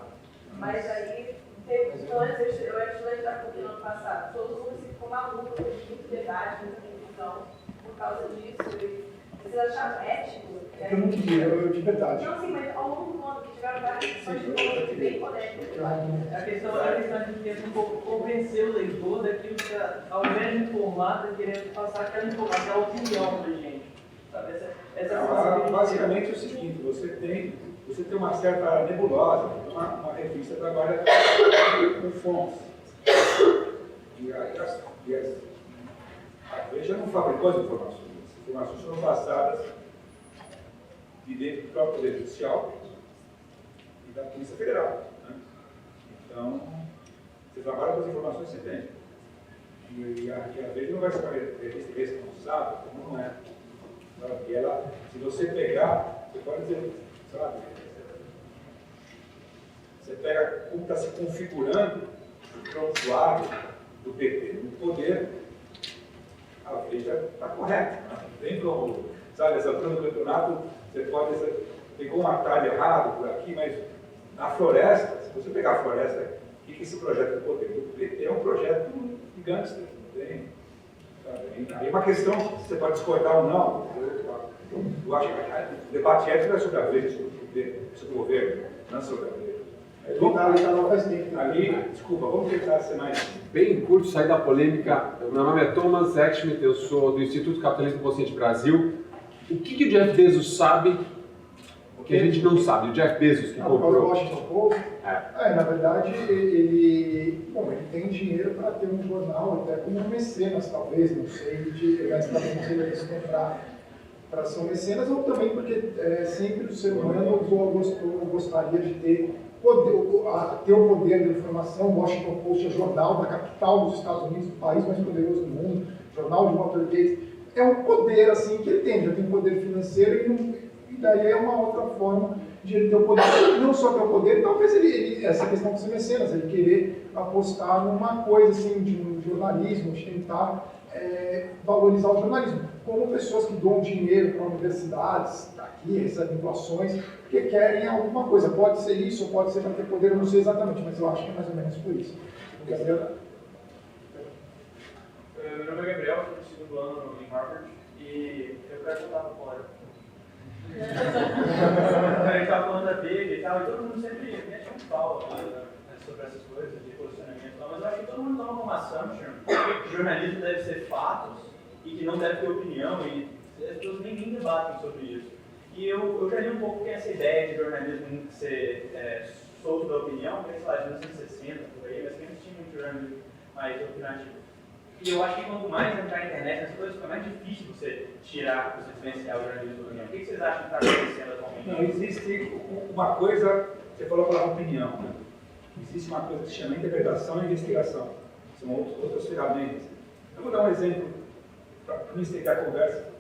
Mas aí, eu era estudante da PUC no ano passado, todo mundo ficou maluco, teve muito debate, muita confusão por causa disso. E Vocês acharam ético? Eu não queria, de verdade. Não, sim, mas ao longo do ano, que tiveram várias questões que bem polêmicas. A questão é que tenta um pouco convencer o leitor daquilo que, ao invés de informar, está querendo passar aquela informação, a opinião para a gente. Sabe? Basicamente é o seguinte, você tem uma certa nebulosa, uma revista trabalha com fontes. A Veja não fabricou as informações. As informações foram passadas de dentro do próprio Poder Judicial e da Polícia Federal. Né? Então, você trabalha com as informações que você tem. E a Veja não vai ser uma revista responsável, como não é. E ela, se você pegar, você pode dizer, sabe, você pega como está se configurando o prontuário do PT no poder, a Veja está correta. Tem como, sabe, essa altura do campeonato, você pode pegou um atalho errado por aqui, mas na floresta, se você pegar a floresta, o que esse projeto do poder do PT é um projeto gigante, tem. Aí é uma questão, você pode discordar ou não. Eu acho que o debate ético é sobre a Veja, sobre o governo, não sobre a Veja. Desculpa, vamos tentar ser mais... Bem curto, sair da polêmica. Meu nome é Thomas Eckschmidt, eu sou do Instituto Capitalismo Consciente Brasil. O que o Jeff Bezos sabe que a gente não sabe? O Jeff Bezos que comprou... O Washington Post, na verdade, ele tem dinheiro para ter um jornal, até como um mecenas, talvez, não sei, ele vai estar para ser um mecenas, ou também porque sempre o ser humano gostaria de ter o poder da informação. O Washington Post é jornal da capital dos Estados Unidos, do país mais poderoso do mundo, jornal de Watergate. É um poder assim que ele tem, já tem poder financeiro e daí é uma outra forma de ele ter o poder. Não só ter o poder, talvez essa questão de ser mecenas, ele querer apostar numa coisa assim, de um jornalismo, de tentar valorizar o jornalismo. Como pessoas que doam dinheiro para universidades, aqui, recebem doações, porque querem alguma coisa. Pode ser isso, ou pode ser para ter poder, eu não sei exatamente, mas eu acho que é mais ou menos por isso. Gabriel? Meu nome é Gabriel, sou do segundo ano em Harvard e eu quero contar para fora. A gente estava falando da dele e tal, e todo mundo sempre mete um pau sobre essas coisas de posicionamento e tal, mas eu acho que todo mundo toma uma assumption que jornalismo deve ser fatos e que não deve ter opinião, e as pessoas nem debatem sobre isso. E eu já li um pouco que essa ideia de jornalismo ser solto da opinião, que sei lá, de 1960, por aí, mas que não tinha muito jornalismo mais opinativo. E eu acho que quanto mais entrar na internet, as coisas fica mais difícil você diferenciar o jornalismo da opinião. O que vocês acham que está acontecendo atualmente? Não, existe uma coisa, você falou a palavra opinião, né? Existe uma coisa que se chama interpretação e investigação. São outras ferramentas. Eu vou dar um exemplo para me explicar a conversa.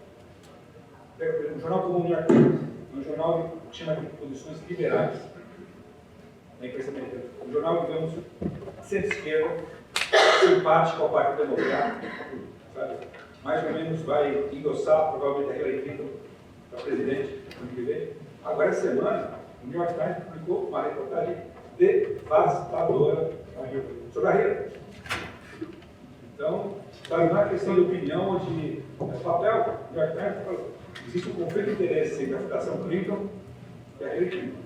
Pega, por exemplo, um jornal como o New York Times, um jornal que chama de posições liberais da imprensa americana. Um jornal, digamos, centro-esquerda, simpático ao Partido Democrático, sabe? Mais ou menos vai endossar provavelmente a Hillary Clinton para presidente no ano que vem. Agora, essa semana, o New York Times publicou uma reportagem devastadora sobre a Hillary. Então, sabe, não é questão de opinião ou de papel. O New York Times falou, existe um conflito de interesse entre a Fundação Clinton e a Hillary Clinton.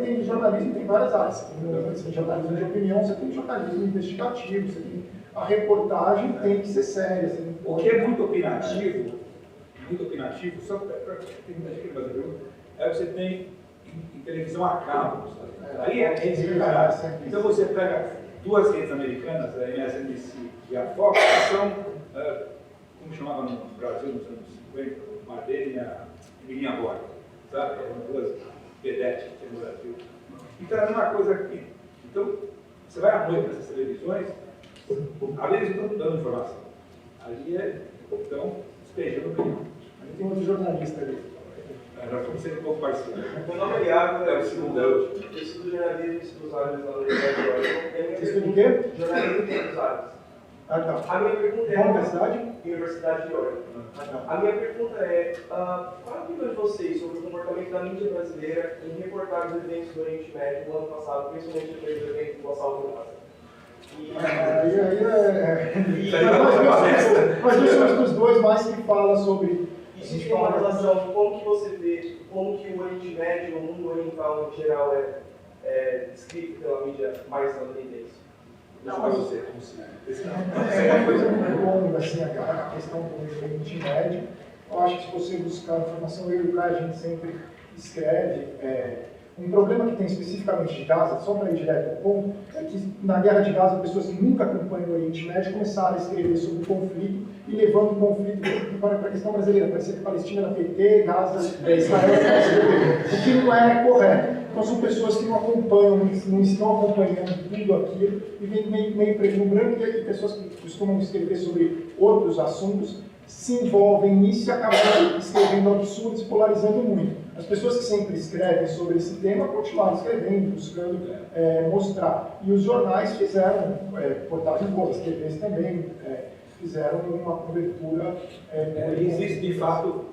Tem jornalismo, tem várias áreas. Você tem jornalismo de opinião, você tem jornalismo investigativo, você tem a reportagem tem que ser séria. Você não pode... O que é muito opinativo, só para tem muita gente que faz a pergunta, você tem em televisão a cabo. Aí é desesperado. Então você pega duas redes americanas, a MSNBC e a Fox, que são, como chamava no Brasil nos anos 50, Mardelli e a Mirinha Borg, sabe? Eram duas vedetes que tinha no Brasil. Então é a mesma coisa aqui. Então, você vai à noite nessas televisões, ali eles estão dando informação. Ali estão despejando opinião. Ali tem outro jornalista ali. Nós estamos sendo um pouco parecidos. Meu nome é Iago, É o segundo é hoje. eu estudo jornalismo e estudos áreas na Universidade de Oregon. Você estuda o quê? Jornalismo e estudos áreas. Ah, tá. A minha pergunta é... Qual universidade? Universidade de Oregon. Ah, tá. A minha pergunta é, qual a opinião de vocês sobre o comportamento da mídia brasileira em reportar os eventos do Oriente Médio no ano passado, principalmente depois do evento do assalto no Gaza? Mas nós somos dos dois mais que fala sobre Existe uma relação, como que você vê, como que o Oriente Médio, o mundo oriental em geral é descrito pela mídia mais estadunidense? Não, mas você, como se... É uma coisa muito longa, assim, a questão do Oriente Médio. Eu acho que se você buscar informação, eu e o Caio, a gente sempre escreve. Um problema que tem especificamente de Gaza, só para ir direto ao ponto, é que na Guerra de Gaza, pessoas que nunca acompanham o Oriente Médio começaram a escrever sobre o conflito e levando o conflito para a questão brasileira. Parecia que a Palestina era PT, Gaza, Israel era PSDB, o que não é correto. Então são pessoas que não acompanham, não estão acompanhando tudo aquilo e vem meio preto no branco, e aí pessoas que costumam escrever sobre outros assuntos se envolvem nisso e acabam escrevendo absurdos e polarizando muito. As pessoas que sempre escrevem sobre esse tema continuaram escrevendo, buscando mostrar. E os jornais fizeram portagens boas, as TVs também fizeram uma cobertura. Existe, de fato,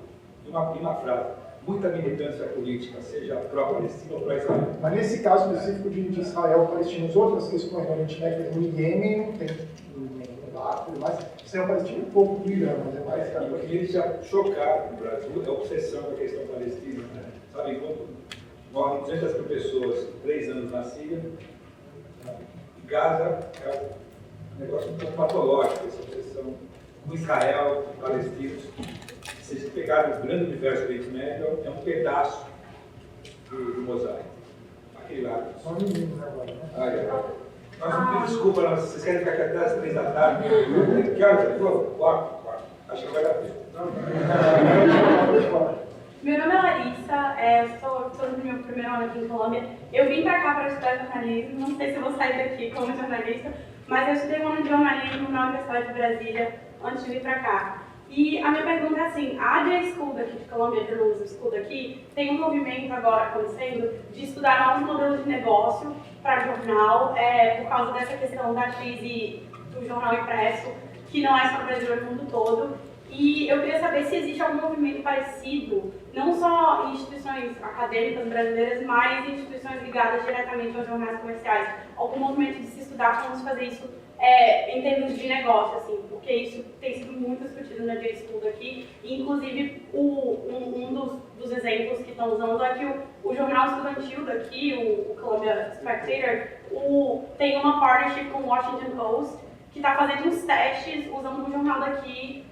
uma frase, muita militância política, seja pró-Palestina ou pró-Israel. Mas nesse caso específico de Israel e Palestina, as outras questões do Oriente Médio, no Iêmen, não tem lá, mas Israel e Palestina é um pouco do Irã, mas é mais... O que deixa chocado no Brasil é a obsessão da questão palestina. Né? Sabe, enquanto morrem 200 mil pessoas em 3 anos na Síria, e Gaza é um negócio um pouco patológico, essa obsessão com Israel e palestinos. Se vocês pegarem o grande universo do Oriente Médio, é um pedaço do mosaico. Aquele lado. São meninos agora, né? Nós não temos desculpa, vocês querem ficar aqui até as 3 da tarde? Que horas? 4. Acho que vai dar tempo. Meu nome é Larissa, estou no meu primeiro ano aqui em Colômbia. Eu vim para cá para estudar jornalismo, não sei se eu vou sair daqui como jornalista, mas eu estudei um ano de jornalismo na Universidade de Brasília antes de vir para cá. E a minha pergunta é assim, a J-School daqui de Colômbia, a Journalism School daqui, tem um movimento agora acontecendo de estudar novos modelos de negócio para jornal, por causa dessa questão da crise do jornal impresso, que não é só no Brasil, é no mundo todo. E eu queria saber se existe algum movimento parecido, não só em instituições acadêmicas brasileiras, mas em instituições ligadas diretamente aos jornais comerciais. Algum movimento de se estudar como se fazer isso em termos de negócio, assim, porque isso tem sido muito discutido na J-School aqui. E, inclusive, um dos exemplos que estão usando é que o jornal estudantil daqui, o Columbia Spectator, tem uma partnership com o Washington Post, que está fazendo uns testes usando o jornal daqui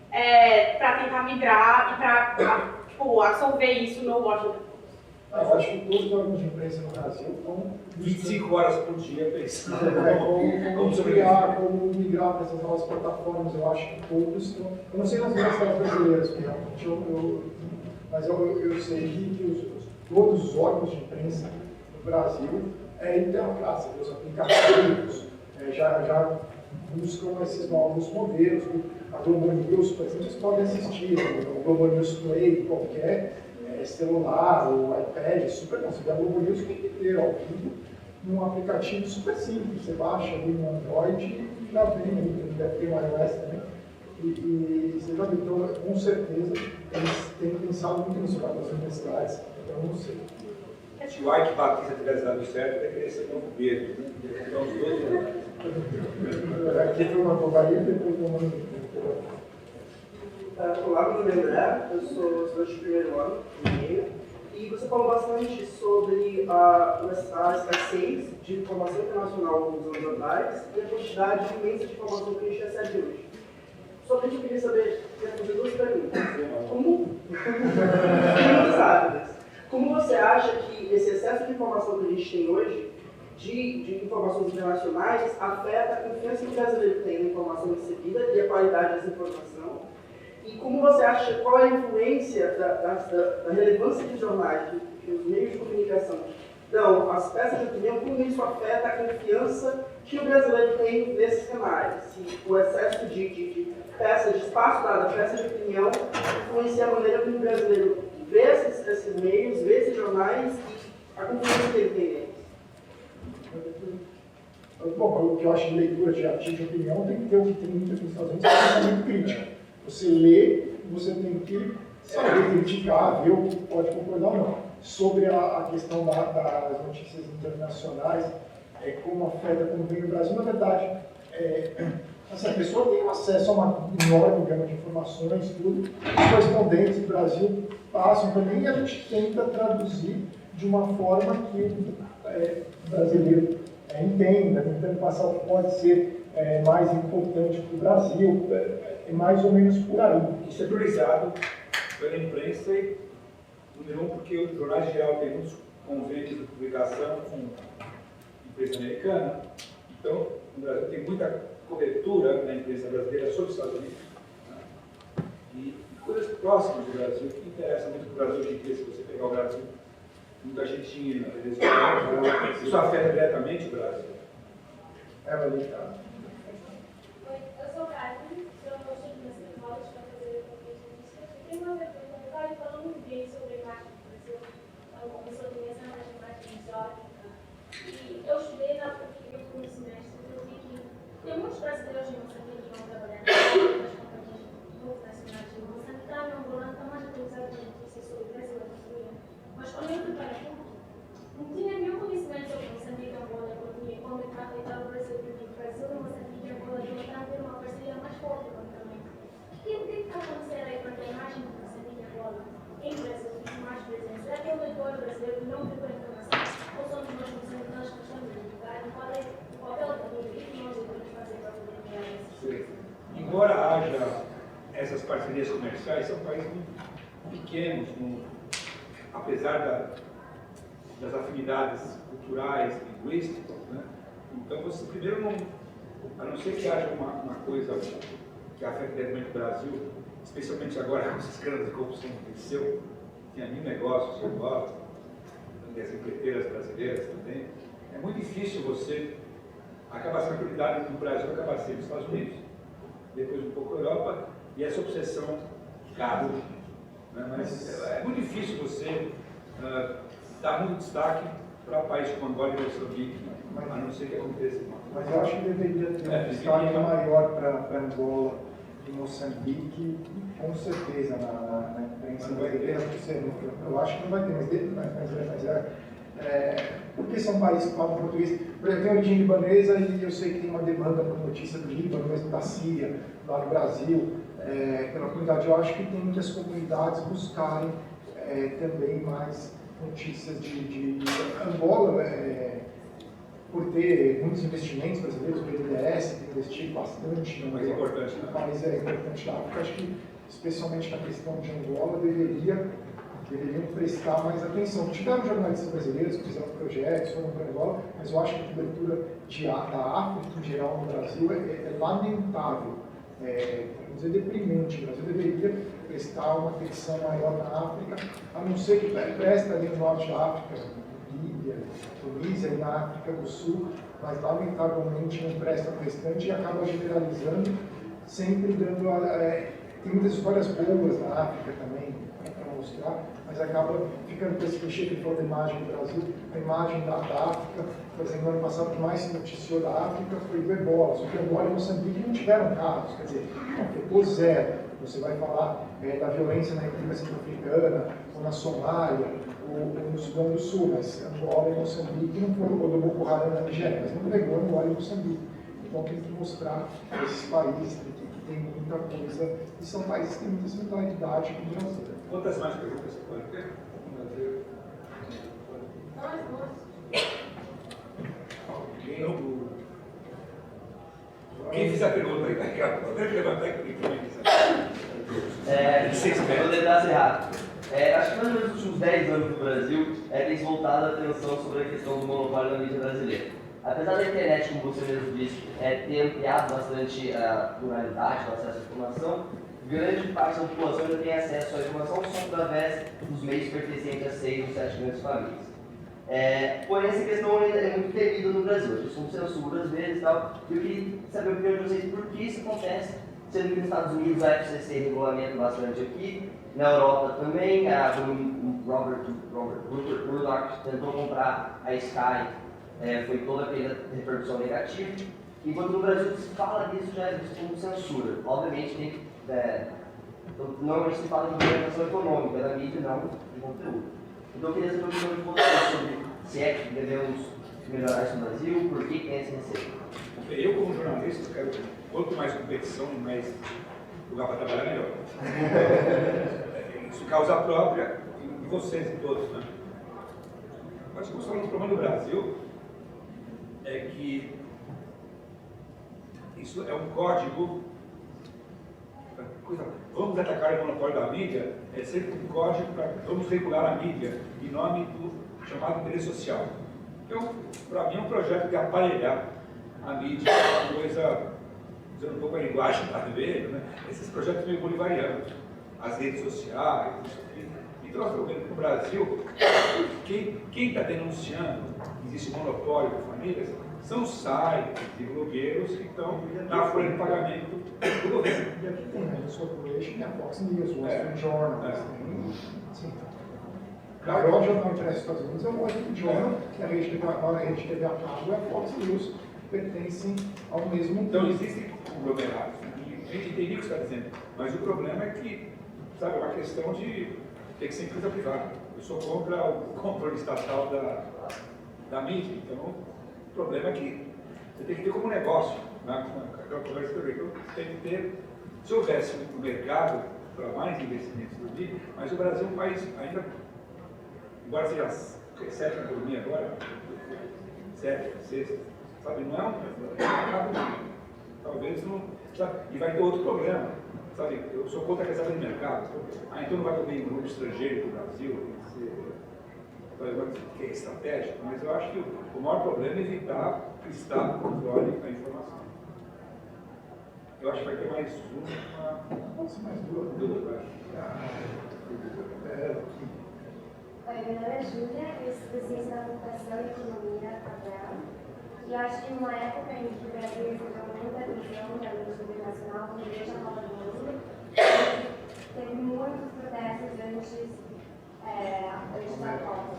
para tentar migrar e para absorver isso no Washington Post. Eu acho que todos os órgãos de imprensa no Brasil estão 25 horas por dia pensando como migrar para essas novas plataformas. Eu acho que todos estão. Eu não sei nas universidades brasileiras, realmente, mas eu sei que todos os órgãos de imprensa no Brasil graças aos aplicativos, já buscam esses novos modelos. A Globo News, por exemplo, vocês podem assistir, o Globo News Play, qualquer celular ou iPad, super bom. Você vê a Globo News tem que ter ao vivo num aplicativo super simples. Você baixa ali no Android e já vem ali, deve ter um iOS também. E você já viu, então, com certeza, eles têm pensado muito nisso para as universidades, então eu não sei. Se o Ike Batista tivesse dado certo, ele queria ser novo Pedro, né? Então, os dois Aqui foi uma bobaria, depois uma. Olá, meu nome é André, eu sou estudante de primeiro ano, e você falou bastante sobre a escassez de informação internacional nos anos atrás e a quantidade imensa de informação que a gente recebe hoje. Só que eu queria saber, fazer 2 perguntas. Como você acha que esse excesso de informação que a gente tem hoje, de informações internacionais, afeta a confiança que o brasileiro tem na informação recebida e a qualidade dessa informação? E como você acha, qual é a influência da relevância dos jornais, dos meios de comunicação, dão às peças de opinião, como isso afeta a confiança que o brasileiro tem nesses canais? Se o excesso de peças, de espaço dado a peças de opinião, influencia a maneira como o brasileiro vê esses meios, vê esses jornais e a confiança que ele tem neles? Bom, o que eu acho de leitura de artigo de opinião tem que ter o que tem muito aqui nos Estados Unidos, que é pensamento crítico. Você lê, você tem que saber criticar, ver o que pode concordar ou não. Sobre a questão das notícias internacionais, como afeta, como vem no Brasil, na verdade, Assim, a pessoa tem acesso a uma enorme gama de informações, tudo. Os correspondentes do Brasil passam também e a gente tenta traduzir de uma forma que o brasileiro entenda, tentando passar o que pode ser mais importante para o Brasil, é mais ou menos por aí. Isso é priorizado pela imprensa, número um, porque os jornais em geral têm muitos convênios de publicação com empresa americana. Então, no Brasil tem muita cobertura da imprensa brasileira sobre os Estados Unidos, né? E coisas próximas do Brasil, que interessam muito para o Brasil hoje em dia, se você pegar o Brasil, muita Argentina, Venezuela, isso afeta diretamente o Brasil. Oi, eu sou Carmen, sou estudante de college para fazer competição. Eu tenho uma pergunta, eu estava falando bem sobre marketing no Brasil, uma pessoa que pensa na marketing histórica. E eu estudei na PUC por um semestre, eu vi que tem muitos brasileiros de Moçambique que vão trabalhar nas companhias multinacionais de Moçambique, está em Angola, está mais atualizado na notícia sobre o Brasil, mas quando eu fui para a PUC, não tinha nenhum conhecimento sobre Moçambique e Angola, porque quando eu estava no Brasil, porque o Brasil e Moçambique e Angola estão tendo uma parceria mais forte economicamente. E o que está acontecendo aí para a imagem de Moçambique e Angola em Brasil, mais presente? Será que é o leitor brasileiro que não viu a informação? Ou somos nós moçambicanos que estamos a divulgar? E qual é o papel da mídia? O que nós devemos fazer para poder criar isso? Embora haja essas parcerias comerciais, são países muito pequenos, apesar das afinidades culturais, linguísticas, né? Então, você primeiro não, a não ser que haja uma coisa que afeta diretamente o Brasil, especialmente agora com esses escândalos de corrupção que aconteceu, tinha 1000 negócios em Angola, e as empreiteiras brasileiras também, é muito difícil você acabar sendo a prioridade no Brasil, acabar sendo nos Estados Unidos, depois um pouco a Europa, e essa obsessão carro. Né? Mas é muito difícil você dar muito destaque para países como Angola e Moçambique, a não ser que aconteça. Mas eu acho que deveria ter um destaque maior para Angola e Moçambique, com certeza, na imprensa brasileira. Eu acho que não vai ter, mas porque são países que falam português. Por exemplo, tem origem libanesa e eu sei que tem uma demanda por notícia do Líbano, mesmo da Síria, lá no Brasil, pela comunidade. Eu acho que tem que as comunidades buscarem também mais notícias de Angola, por ter muitos investimentos brasileiros, o BNDES tem investido bastante. Mas é importante, né? Mas é importante lá, porque acho que, especialmente na questão de Angola, deveriam prestar mais atenção. Tiveram jornalistas brasileiros que fizeram projetos, foram para Angola, mas eu acho que a cobertura da África, em geral, no Brasil, é lamentável. Vamos dizer, deprimente. O Brasil deveria prestar uma atenção maior na África, a não ser que preste ali no norte da África, Líbia, Tunísia e na África do Sul, mas lamentavelmente não presta para o restante e acaba generalizando, sempre dando. Tem muitas histórias boas na África também para mostrar, mas acaba ficando com esse clichê que falou da imagem do Brasil, a imagem da África. Por exemplo, no ano passado, o que mais se noticiou da África foi do Ebola, só que Angola e Moçambique não tiveram casos, quer dizer, afetou zero. Você vai falar da violência na República Centro-Africana, ou na Somália, ou no Sudão do Sul, mas Angola e Moçambique não foram, ou do Boko Haram na Nigéria, mas não pegou Angola e Moçambique. Então tem que mostrar esses países que tem muita coisa, e são países que têm muita similaridade com o Brasil. Quantas mais perguntas você pode ter? Quem fizer a pergunta aí, daqui a pouco, eu levantar aqui também. Vou tentar ser rápido. Acho que mais ou menos nos últimos 10 anos no Brasil tem se voltado a atenção sobre a questão do monopólio da mídia brasileira. Apesar da internet, como você mesmo disse, ter ampliado bastante a pluralidade do acesso à informação, grande parte da população ainda tem acesso à informação só através dos meios pertencentes a 6 ou 7 grandes famílias. Porém, essa questão ainda é muito temida no Brasil. A gente não censura às vezes e tal. E eu queria saber a opinião de vocês por que isso acontece, sendo que nos Estados Unidos a FCC regulamenta bastante aqui, na Europa também, o Robert Murdoch tentou comprar a Sky, foi toda aquela repercussão negativa. Enquanto no Brasil se fala disso já é visto como censura. Obviamente tem normalmente se fala de regulamentação econômica da mídia, não de conteúdo. Então eu queria saber a opinião de vocês sobre se é que devemos melhorar isso no Brasil, por que tem esse receio. Eu como jornalista quero Quanto mais competição e mais lugar para trabalhar, melhor. Isso causa a própria em vocês e todos, né? Mas o problema do Brasil é que isso é um código. Vamos atacar o monopólio da mídia é sempre um código para vamos regular a mídia em nome do chamado interesse social. Então, para mim, é um projeto de aparelhar a mídia, uma coisa, usando um pouco a linguagem da Vermelho, né? Esses projetos meio bolivarianos, as redes sociais, isso aqui. Então, nós estamos vendo que no Brasil, quem está denunciando que existe monopólio de famílias são sites e blogueiros que estão na folha de pagamento do governo. E aqui tem a News Corporation e a Fox News, o Wall Street Journal. Sim. O maior jornal impresso dos Estados Unidos é o Wall Street Journal, que a rede TV a cabo é a Fox News, pertencem ao mesmo Então existem conglomerados, e a gente entende o que você está dizendo, mas o problema é que, sabe, é uma questão de ter que ser empresa privada. Eu sou contra o controle estatal da mídia, então o problema é que você tem que ter como negócio, né? Aquela conversa que eu então, tem que ter, se houvesse um mercado para mais investimentos no mídia, mas o Brasil é um país ainda, embora seja sétima economia agora, sétima, sexta, sabe, não é um mercado, talvez não, sabe, e vai ter outro problema, sabe, eu sou contra a reserva de mercado, então não vai poder um grupo estrangeiro para o Brasil, que é estratégico, mas eu acho que o maior problema é evitar que o Estado controle a informação. Eu acho que vai ter mais uma. Pode ser mais duas. Oi, meu nome é Júlia, eu estudo Ciência da Computação e Economia Federal. E eu acho que numa época em que o Brasil recebeu muita atenção da mídia internacional, quando veio a Copa do Mundo, teve muitos protestos antes da Copa.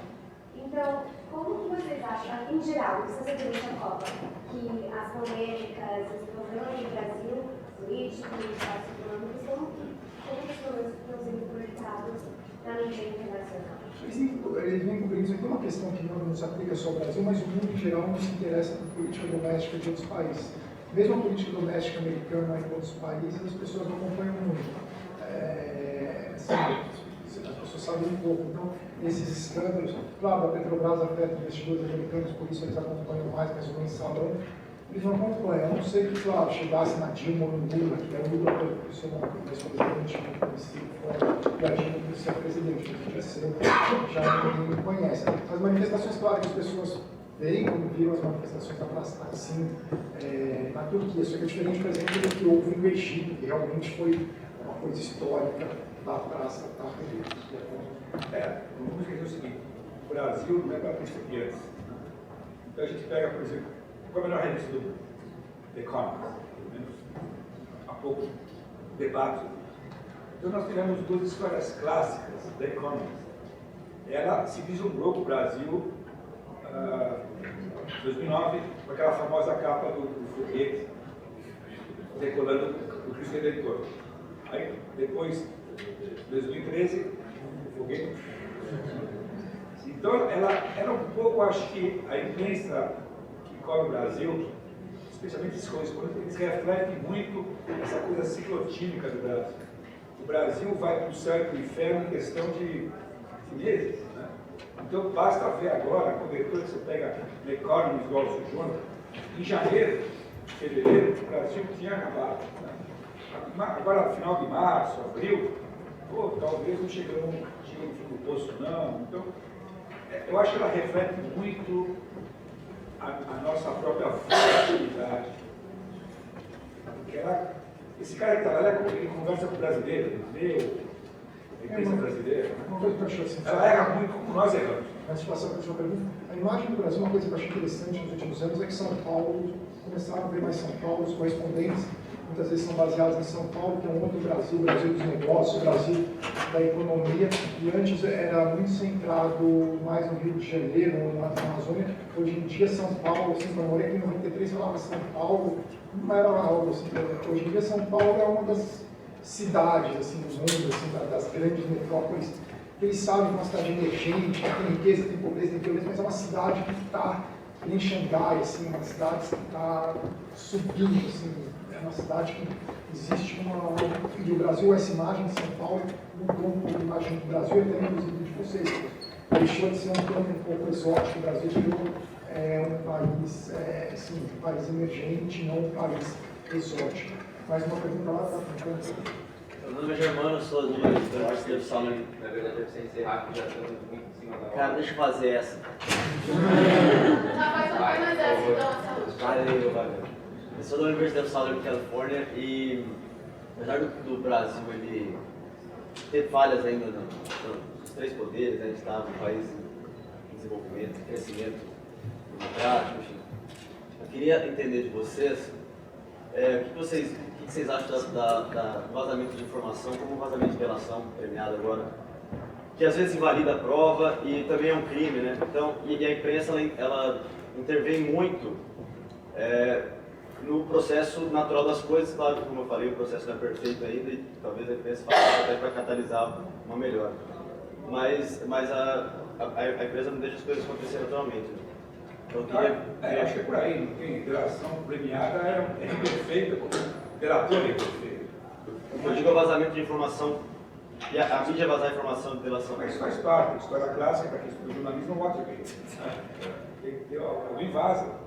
Então, como que vocês acham, em geral, isso é durante a Copa, que as polêmicas, os problemas do Brasil, políticos, econômicos, como que os problemas estão sendo projetados na mídia internacional? Eles vêm cobrindo isso aqui, é uma questão que não se aplica só ao Brasil, mas o mundo em geral não se interessa por política doméstica de outros países. Mesmo a política doméstica americana em outros países, as pessoas não acompanham muito. As pessoas sabem um pouco. Então, esses escândalos, claro, a Petrobras afeta investidores americanos, por isso eles acompanham mais, mas o mensalão, eles não acompanham. A não ser que, claro, chegasse na Dilma ou no Lula, que é o Lula profissional, ex-presidente, conhecido fora, e a Dilma por ser presidente, já ninguém conhece. As manifestações, claro, que as pessoas veem quando viram as manifestações da Praça Taksim na Turquia, só que é diferente, por exemplo, do que houve no Egito, que realmente foi uma coisa histórica da Praça Taksim. Vamos esquecer o seguinte, o Brasil não é para principiantes. Então a gente pega, por exemplo, qual é a melhor revista do The Economist? Pelo menos há pouco debate. Então nós tivemos duas histórias clássicas da Economist. Ela se vislumbrou para o Brasil em 2009, com aquela famosa capa do foguete decolando o Cristo Redentor. Aí, depois, 2013, o foguete. Então, ela era um pouco, acho que a imprensa que cobre o Brasil, especialmente esses coisas, eles refletem muito essa coisa ciclotímica do Brasil. O Brasil vai para o céu e para o inferno em questão de meses. Né? Então, basta ver agora a cobertura que você pega no Economist, do Wall Street Journal, em janeiro, fevereiro, o Brasil tinha acabado. Né? Agora, final de março, abril, talvez não chegamos no fim do poço, não. Então, eu acho que ela reflete muito a nossa própria volatilidade. Porque esse cara que está lá, ele conversa com o brasileiro, ele vê a imprensa brasileira. Uma coisa que eu acho assim, ela erra muito como nós erramos. Antes de passar para a sua pergunta, a imagem do Brasil, uma coisa que eu acho interessante nos últimos anos é que São Paulo, começaram a ver mais São Paulo, os correspondentes, muitas vezes são baseados em São Paulo, que é um outro Brasil, o Brasil dos negócios, o Brasil da economia, e antes era muito centrado mais no Rio de Janeiro, na Amazônia. Hoje em dia São Paulo, assim, quando eu morei aqui em 93, falava São Paulo, não era algo assim, hoje em dia São Paulo é uma das cidades assim, do mundo, assim, das grandes metrópoles. Eles sabem que é uma cidade emergente, tem riqueza, tem pobreza, tem violência, mas é uma cidade que está em Xangai, assim, uma cidade que está subindo, assim, uma cidade que existe uma... E o Brasil, essa imagem de São Paulo mudou um pouco a imagem do Brasil e até inclusive de vocês. Deixou de ser um campo um pouco exótico, o Brasil virou um país, assim, um país emergente, não um país exótico. Mais uma pergunta lá, tá? Meu nome é Germano, sou do Universidade de Salão. Na verdade, deve ser encerrar, porque já estamos muito em cima da hora. Cara, deixa eu fazer essa. Valeu. Eu sou da Universidade de Salão, Califórnia, e apesar do Brasil ele ter falhas ainda nos três poderes, né, a gente está num país em desenvolvimento, em crescimento democrático, enfim. Eu queria entender de vocês o que vocês acham do vazamento de informação como vazamento de relação premiado agora, que às vezes invalida a prova e também é um crime, né? Então, e a imprensa ela intervém muito no processo natural das coisas. Claro que, como eu falei, o processo não é perfeito ainda e talvez a imprensa faça até para catalisar uma melhora. Mas a empresa não deixa as coisas acontecerem naturalmente. Né? Então, eu acho que é por aí, não tem delação premiada, é imperfeita, como delator é imperfeito. Eu digo vazamento de informação, e a mídia vazar informação de delação. Mas isso faz parte, a história clássica, para quem estuda jornalismo, não gosta de isso. Tem que ter alguém vaza.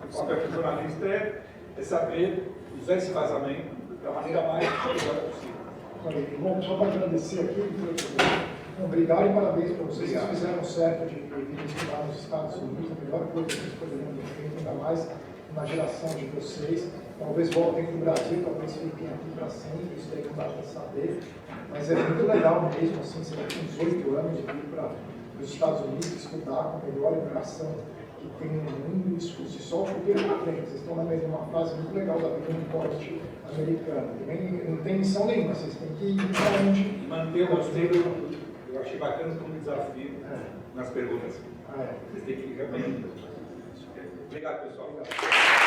O papel do jornalista é saber usar esse vazamento da maneira mais adequada possível. Bom, só para agradecer aqui, obrigado e parabéns para vocês. Vocês fizeram certo de vir estudar nos Estados Unidos, a melhor coisa que vocês poderiam ter feito, ainda mais na geração de vocês. Talvez voltem para o Brasil, talvez fiquem aqui para sempre, isso daí não dá para saber. Mas é muito legal mesmo, assim, você vai com 18 anos de vir para os Estados Unidos estudar com a melhor educação que tem no mundo, isso só o futuro para frente. Vocês estão numa fase muito legal da vida no college americano. Não tem missão nenhuma, vocês têm que ir para onde. E manter o roteiro, eu achei bacana como desafio nas perguntas. Vocês têm que ir realmente. Obrigado, pessoal. Obrigado.